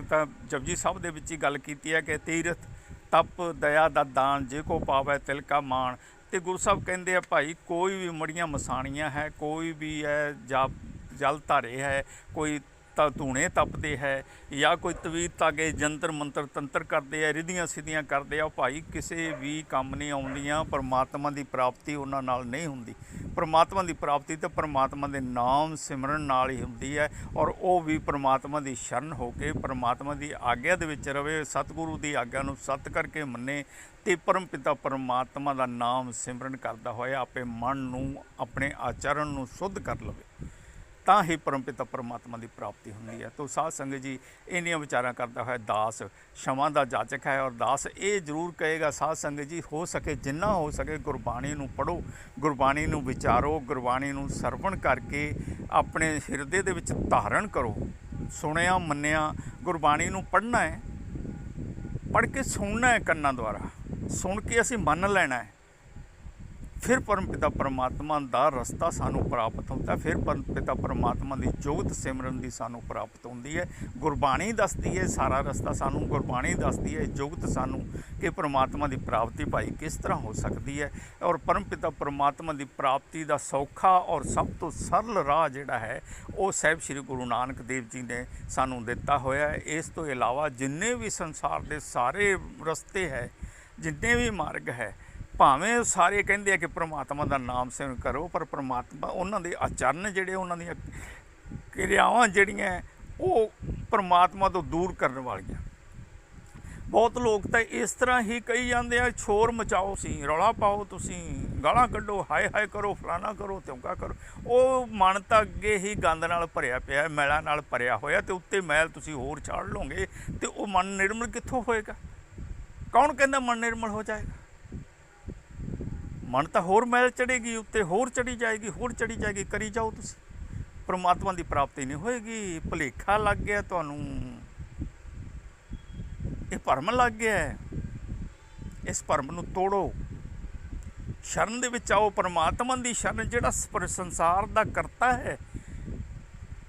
ਤਾਂ ਜਪਜੀ ਸਾਹਿਬ ਦੇ ਵਿੱਚ ਹੀ ਗੱਲ ਕੀਤੀ ਹੈ ਕਿ ਤੀਰਥ ਤਪ ਦਇਆ ਦਾ ਦਾਨ, ਜੇ ਕੋ ਪਾਵੈ ਤਿਲ ਕਾ ਮਾਣ। ਅਤੇ ਗੁਰੂ ਸਾਹਿਬ ਕਹਿੰਦੇ ਆ ਭਾਈ ਕੋਈ ਵੀ ਮੜੀਆਂ ਮਸਾਣੀਆਂ ਹੈ, ਕੋਈ ਵੀ ਹੈ ਜਲ ਧਾਰੇ ਹੈ, ਕੋਈ ਧੂਣੇ ਤਪਦੇ ਹੈ, ਜਾਂ ਕੋਈ ਤਵੀਤ ਤਾਗੇ ਜੰਤਰ ਮੰਤਰ ਤੰਤਰ ਕਰਦੇ ਆ, ਰਿੱਧੀਆਂ ਸਿੱਧੀਆਂ ਕਰਦੇ ਆ, ਭਾਈ ਕਿਸੇ ਵੀ ਕੰਮ ਨਹੀਂ ਆਉਂਦੀਆਂ। ਪਰਮਾਤਮਾ ਦੀ ਪ੍ਰਾਪਤੀ ਉਹਨਾਂ ਨਾਲ ਨਹੀਂ ਹੁੰਦੀ। ਪਰਮਾਤਮਾ ਦੀ ਪ੍ਰਾਪਤੀ ਤਾਂ ਪਰਮਾਤਮਾ ਦੇ ਨਾਮ ਸਿਮਰਨ ਨਾਲ ਹੀ ਹੁੰਦੀ ਹੈ। ਔਰ ਉਹ ਵੀ ਪਰਮਾਤਮਾ ਦੀ ਸ਼ਰਨ ਹੋ ਕੇ ਪਰਮਾਤਮਾ ਦੀ ਆਗਿਆ ਦੇ ਵਿੱਚ ਰਵੇ, ਸਤਿਗੁਰੂ ਦੀ ਆਗਿਆ ਨੂੰ ਸਤ ਕਰਕੇ ਮੰਨੇ ਅਤੇ ਪਰਮਪਿਤਾ ਪਰਮਾਤਮਾ ਦਾ ਨਾਮ ਸਿਮਰਨ ਕਰਦਾ ਹੋਇਆ ਆਪਣੇ ਮਨ ਨੂੰ, ਆਪਣੇ ਆਚਰਨ ਨੂੰ ਸ਼ੁੱਧ ਕਰ ਲਵੇ, ਤਾਂ ਹੀ ਪਰਮਪਿਤਾ ਪਰਮਾਤਮਾ ਦੀ ਪ੍ਰਾਪਤੀ ਹੁੰਦੀ ਹੈ। ਤੋ ਸਾਧ ਸੰਗਤ ਜੀ, ਇੰਨੀਆਂ ਵਿਚਾਰਾਂ ਕਰਦਾ ਹੋਇਆ ਦਾਸ ਸ਼ਮਾਂ ਦਾ ਜਾਚਕ ਹੈ। ਔਰ ਦਾਸ ਇਹ ਜ਼ਰੂਰ ਕਹੇਗਾ ਸਾਧ ਸੰਗਤ ਜੀ, ਹੋ ਸਕੇ ਜਿੰਨਾ ਹੋ ਸਕੇ ਗੁਰਬਾਣੀ ਨੂੰ ਪੜ੍ਹੋ, ਗੁਰਬਾਣੀ ਨੂੰ ਵਿਚਾਰੋ, ਗੁਰਬਾਣੀ ਨੂੰ ਸਰਵਣ ਕਰਕੇ ਆਪਣੇ ਹਿਰਦੇ ਦੇ ਵਿੱਚ ਧਾਰਨ ਕਰੋ। ਸੁਣਿਆ ਮੰਨਿਆ ਗੁਰਬਾਣੀ ਨੂੰ ਪੜ੍ਹਨਾ ਹੈ, ਪੜ੍ਹ ਕੇ ਸੁਣਨਾ ਹੈ ਕੰਨਾਂ ਦੁਆਰਾ, ਸੁਣ ਕੇ ਅਸੀਂ ਮੰਨ ਲੈਣਾ ਹੈ, फिर परमपिता परमात्मा का रस्ता सानू प्राप्त होता, फिर परमपिता परमात्मा की जोत सिमरन की सानू प्राप्त होती है। गुरबाणी दसदी है सारा रस्ता सानू, गुरबाणी दसदी है जोगत सानू कि परमात्मा की प्राप्ति भाई किस तरह हो सकती है। और परमपिता परमात्मा की प्राप्ति का सौखा और सब तो सरल राह जिहड़ा है वो साहिब श्री गुरु नानक देव जी ने सानू दिता होया है। इस तो इलावा जिन्ने भी संसार के सारे रस्ते है, जिन्ने भी मार्ग है, भावें सारे कहते हैं कि परमात्मा का नाम सिमरन करो, पर परमात्मा उन्होंने आचरण जिहड़े उन्होंने क्रियावां जिहड़ियां वो परमात्मा तो दूर करने वालियां। बहुत लोग तो इस तरह ही कही जाते हैं, शोर मचाओ सी, रौला पाओ, तुसी गालां कड्डो, हाय हाय करो, फलाना करो, त्योंका करो। वो मन तो अगे ही गंद नाल भरिया पिया, मैलों नाल भरिया होया, तो उत्ते मैल तुसी होर चाड़ लोगे तो वो मन निर्मल कित्थों होएगा? कौन कहता मन निर्मल हो जाएगा? मन तो होर मैल चढ़ेगी, उत्ते होर चढ़ी जाएगी, होर चढ़ी जाएगी, करी जाओ तुसी, परमात्मा की प्राप्ति नहीं होएगी। भुलेखा लग गया तुहानू, ये भरम लग गया है, इस भरम नू तोड़ो, शरण दे विच आओ। परमात्मा की शरण जिहड़ा संसार दा करता है,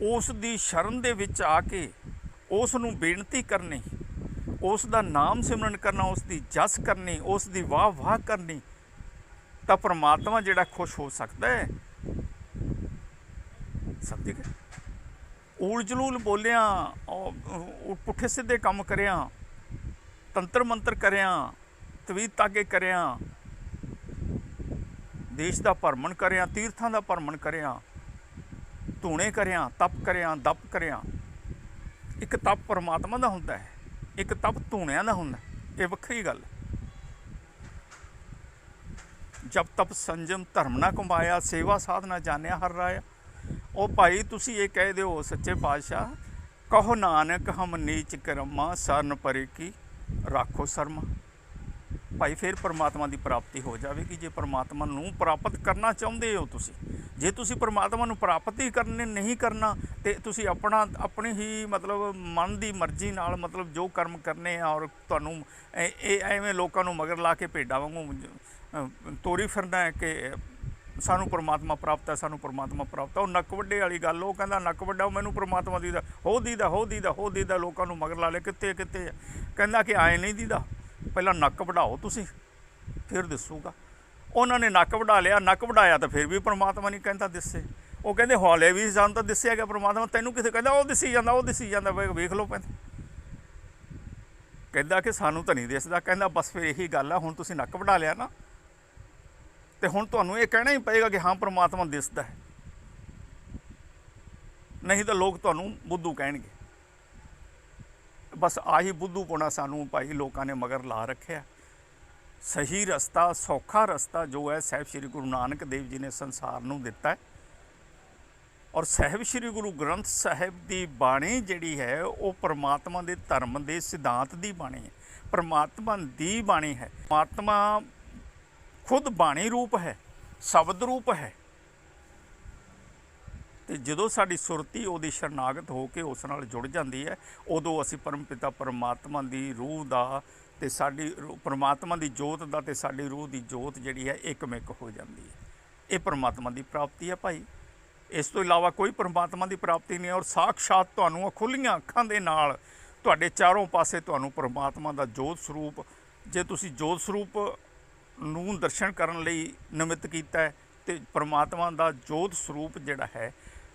उस दी शरण दे विच आके उस नू बेनती करनी, उस दा नाम सिमरन करना, उस दी जस करनी, उस दी वाह वाह करनी, तो परमात्मा जिहड़ा खुश हो सकता है। समझ गए? ऊल जलूल बोलिया, पुठे सीधे काम करिया, तंत्र मंत्र करिया, तवीत ताके करिया, देश का भरमण करिया, तीर्थां का भरमण करिया, धूणे करिया, तप करिया, दप करिया। एक तप परमात्मा का हुंदा है, एक तप धूणियां दा हुंदा, ये वक्खरी गल। जब तप संजम धर्म ना कमाया, सेवा साधना जानिया हर राया। ओ भाई तुसी ये कह दो सच्चे पातशाह, कहो नानक हम नीच करमा, सरन परे की राखो शर्मा। भाई फिर परमात्मा की प्राप्ति हो जाएगी। जे परमात्मा नू प्राप्त करना चाहते हो तुसी, जे तुसी परमात्मा नू प्राप्त ही करने नहीं करना, तो तुसी अपनी ही मतलब मन की मर्जी नाल मतलब जो कर्म करने, और तुहानू एवें लोगों नू मगर ला के भेडा वांगू तोरी फिरना है कि सानू परमात्मा प्राप्त है, सानू परमात्मा प्राप्त है। वो नक वड्डे वाली गल, वो कहंदा नक वड्डा मैनू परमात्मा दीदा, हो दीदा, हो दीदा, हो दीदा, लोगों नू मगर ला ले, कित्ते कित्ते, कहंदा कि आए नहीं दीदा, पहला नक वढ़ाओ तुसी फिर दिसूगा। उन्होंने नक वढ़ा लिया, नक वढ़ाया तो फिर भी परमात्मा नहीं कहता दिसे। वो कहते हौले भी सानू तो दिसिया गया परमात्मा, तैनू किते कहता वो दिसी जाता, वो दिसी जाता, वेख लो पैंदा, कहता कि सानू तो नहीं दिसदा। कहता बस फिर यही गल है, हुण तुसी नक वढ़ा लिया ना, तो हुण तुहानू ये कहना ही पएगा कि हाँ परमात्मा दिसदा है, नहीं तो लोग तुहानू बुद्धू कहणगे। बस आही बुद्धूपना सानू भाई लोगों ने मगर ला रखे। सही रस्ता, सौखा रस्ता जो है साहिब श्री गुरु नानक देव जी ने संसार नू दिता है। और साहिब श्री गुरु ग्रंथ साहिब की बाणी जिहड़ी है वो परमात्मा के धर्म के सिद्धांत की बाणी है, परमात्मा की बाणी है। परमात्मा खुद बाणी रूप है, शब्द रूप है। तो जो साड़ी सुरती वो शरनागत होकर उस नाल जुड़ जाती है, उदों असी परमपिता परमात्मा की रूह का ते साडी परमात्मा की जोत का ते साडी रूह की जोत जिहड़ी है एकमिक हो जाती है। ये परमात्मा की प्राप्ति है भाई, इस तो इलावा कोई परमात्मा की प्राप्ति नहीं है। और साक्षात तुहानू खुलियां अखां दे नाल तुहाडे चारों पासे तुहानू परमात्मा का जोत स्वरूप, जे तुसी जोत स्वरूप नूं दर्शन करन लई निमित्त कीता है, तो परमात्मा का जोत स्वरूप जिहड़ा है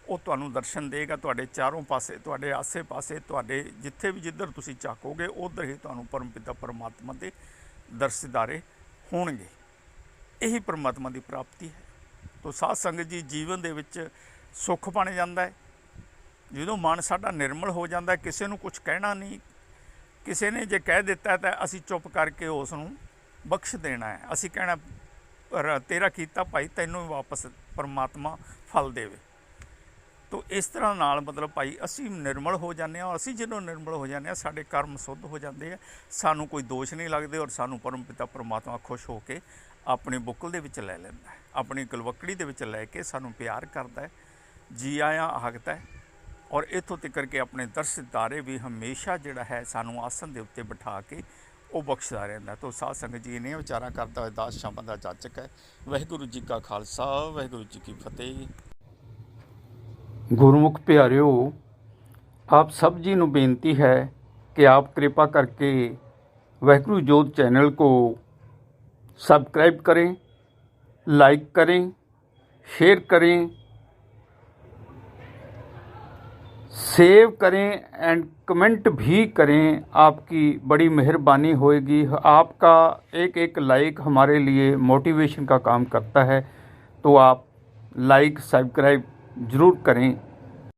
वो तुहानू दर्शन देगा। तुहाडे चारों पासे, तुहाडे आसे पासे, तुहाडे जिथे भी जिधर तुसी झाकोगे उधर ही तुहानू परमपिता परमात्मा के दर्शदारे होणगे। यही परमात्मा की प्राप्ति है। तो साध संगत जी, जीवन दे विच सुख बन जाता है जो मन साडा निर्मल हो जाता है। किसी नू कुछ कहना नहीं, किसी ने जे कह दिता है तो असी चुप करके उसनू बख्श देना है। असी कहना तेरा कीता भाई तैनू वापस परमात्मा फल देवे। तो इस तरह नाल मतलब भाई असी निर्मल हो जाते हैं। और असी जो निर्मल हो जाते हैं साडे कर्म शुद्ध हो जाते हैं, सानू कोई दोष नहीं लगते। और सानू परमपिता परमात्मा खुश होकर अपनी बुकल दे विच लै लैंदा है, अपनी गलवकड़ी दे विच लै के सानू प्यार करता है, जी आया आखदा है। और इत्थों तक के अपने दर्शदारे भी हमेशा जिहड़ा है सानू आसन दे उत्ते बिठा के ਉਹ ਬਖਸ਼ਦਾ ਰਹਿੰਦਾ। ਤੋ ਸਾਧ ਸੰਗਤ ਜੀ ਨੇ ਵਿਚਾਰਾਂ ਕਰਦਾ ਹੋਇਆ ਦਾਸ ਸ਼ਾਮਾਂ ਦਾ ਜਾਚਕ ਹੈ। ਵਾਹਿਗੁਰੂ ਜੀ ਕਾ ਖਾਲਸਾ, ਵਾਹਿਗੁਰੂ ਜੀ ਕੀ ਫਤਿਹ। ਗੁਰਮੁਖ ਪਿਆਰਿਓ, आप सब जी ਨੂੰ बेनती है कि आप कृपा करके वाहिगुरू जोत चैनल को सब्सक्राइब करें, लाइक करें, शेयर करें, सेव करें एंड कमेंट भी करें। आपकी बड़ी मेहरबानी होएगी। आपका एक एक लाइक हमारे लिए मोटिवेशन का काम करता है, तो आप लाइक सब्सक्राइब ज़रूर करें।